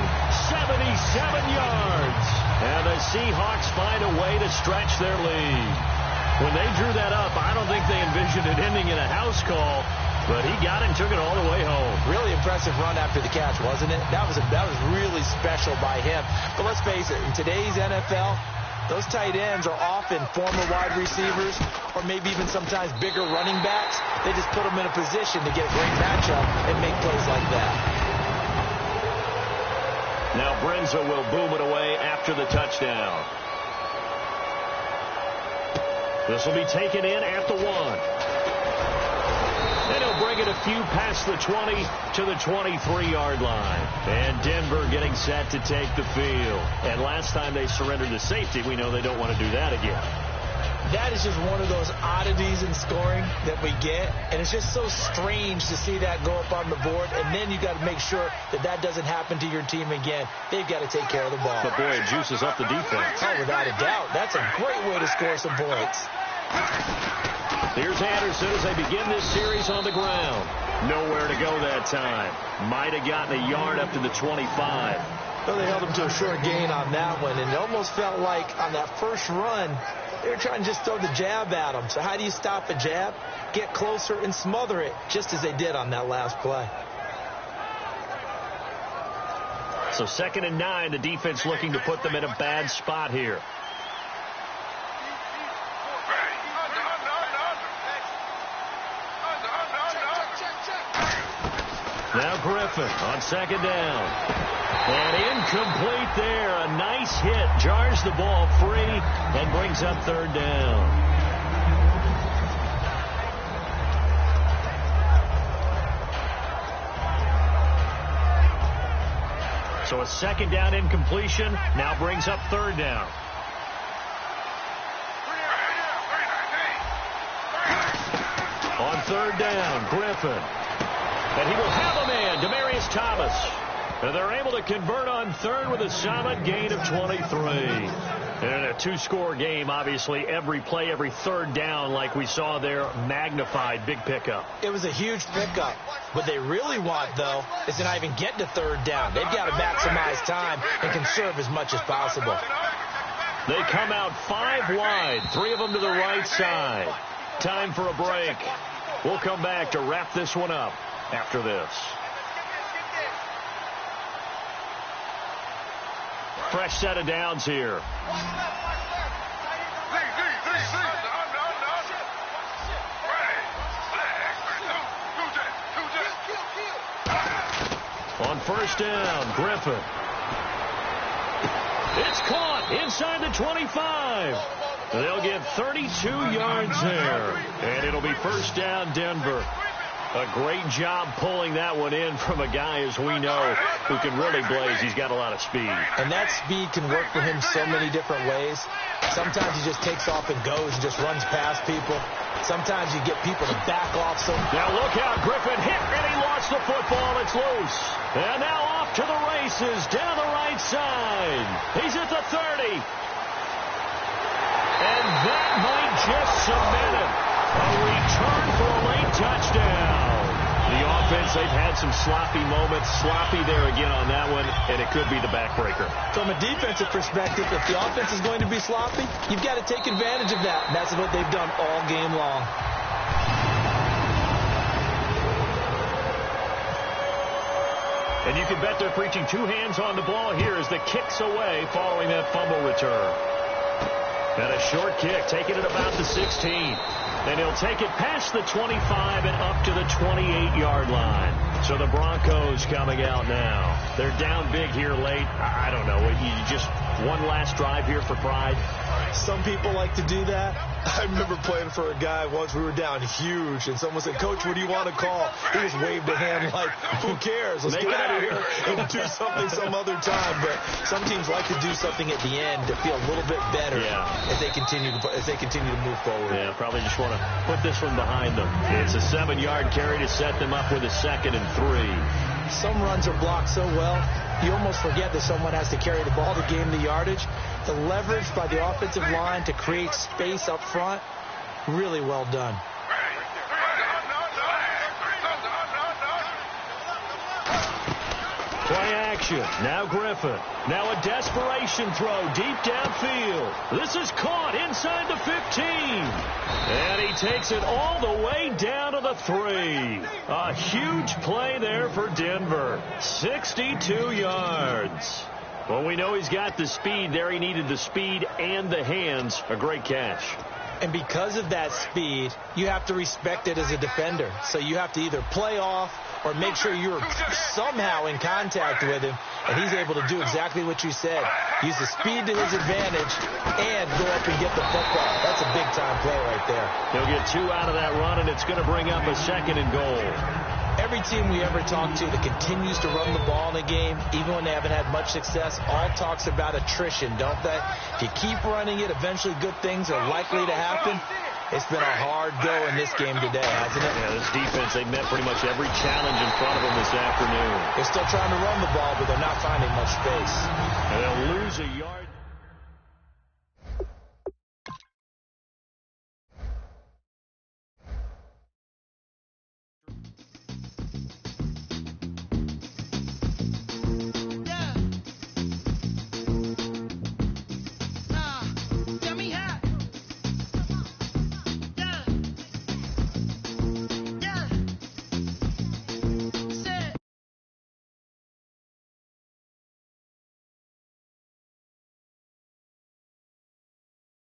77 yards. And the Seahawks find a way to stretch their lead. When they drew that up, I don't think they envisioned it ending in a house call, but he got it and took it all the way home. Really impressive run after the catch, wasn't it? That was really special by him. But let's face it, in today's NFL, those tight ends are often former wide receivers or maybe even sometimes bigger running backs. They just put them in a position to get a great matchup and make plays like that. Now Brenza will boom it away after the touchdown. This will be taken in at the 1. And he'll bring it a few past the 20 to the 23-yard line. And Denver getting set to take the field. And last time they surrendered to safety, we know they don't want to do that again. That is just one of those oddities in scoring that we get, and it's just so strange to see that go up on the board, and then you got to make sure that that doesn't happen to your team again. They've got to take care of the ball. But, boy, it juices up the defense. Oh, without a doubt. That's a great way to score some points. Here's Anderson as they begin this series on the ground. Nowhere to go that time. Might have gotten a yard up to the 25. Well, they held him to a short gain on that one, and it almost felt like on that first run, they were trying to just throw the jab at him. So how do you stop a jab? Get closer and smother it, just as they did on that last play. So 2nd and 9, the defense looking to put them in a bad spot here. Now Griffin on 2nd down. And incomplete there. A nice hit. Jars the ball free and brings up 3rd down. So a 2nd down incompletion now brings up 3rd down. On 3rd down, Griffin. And he will have a man, Demaryius Thomas. And they're able to convert on 3rd with a solid gain of 23. And a 2-score game, obviously, every play, every 3rd down, like we saw there, magnified, big pickup. It was a huge pickup. What they really want, though, is to not even get to 3rd down. They've got to maximize time and conserve as much as possible. They come out 5 wide, 3 of them to the right side. Time for a break. We'll come back to wrap this one up after this. Fresh set of downs here. On 1st down, Griffin. It's caught inside the 25. They'll get 32 yards there, and it'll be 1st down, Denver. A great job pulling that one in from a guy, as we know, who can really blaze. He's got a lot of speed. And that speed can work for him so many different ways. Sometimes he just takes off and goes and just runs past people. Sometimes you get people to back off. So now look out, Griffin hit, and he lost the football. It's loose. And now off to the races down the right side. He's at the 30. And that might just cement it. A return for a late touchdown. The offense, they've had some sloppy moments. Sloppy there again on that one, and it could be the backbreaker. From a defensive perspective, if the offense is going to be sloppy, you've got to take advantage of that. And that's what they've done all game long. And you can bet they're preaching 2 hands on the ball here as the kick's away following that fumble return. And a short kick, taking it about the 16. And he'll take it past the 25 and up to the 28-yard line. So the Broncos coming out now. They're down big here late. I don't know. You just one last drive here for pride. Some people like to do that. I remember playing for a guy once. We were down huge, and someone said, "Coach, what do you want to call?" He just waved a hand like, "Who cares? Let's get out of here and do something some other time." But some teams like to do something at the end to feel a little bit better as they continue to move forward. Yeah, probably just want to put this one behind them. It's a 7-yard carry to set them up with a 2nd and 3. Some runs are blocked so well, you almost forget that someone has to carry the ball to gain the yardage. The leverage by the offensive line to create space up front, really well done. Play action. Now Griffin. Now a desperation throw deep downfield. This is caught inside the 15. And he takes it all the way down to the 3. A huge play there for Denver. 62 yards. Well, we know he's got the speed there. He needed the speed and the hands. A great catch. And because of that speed, you have to respect it as a defender. So you have to either play off or make sure you're somehow in contact with him. And he's able to do exactly what you said. Use the speed to his advantage and go up and get the football. That's a big-time play right there. He'll get 2 out of that run, and it's going to bring up a 2nd and goal. Every team we ever talk to that continues to run the ball in a game, even when they haven't had much success, all talks about attrition, don't they? If you keep running it, eventually good things are likely to happen. It's been a hard go in this game today, hasn't it? Yeah, this defense, they met pretty much every challenge in front of them this afternoon. They're still trying to run the ball, but they're not finding much space. And they'll lose a yard.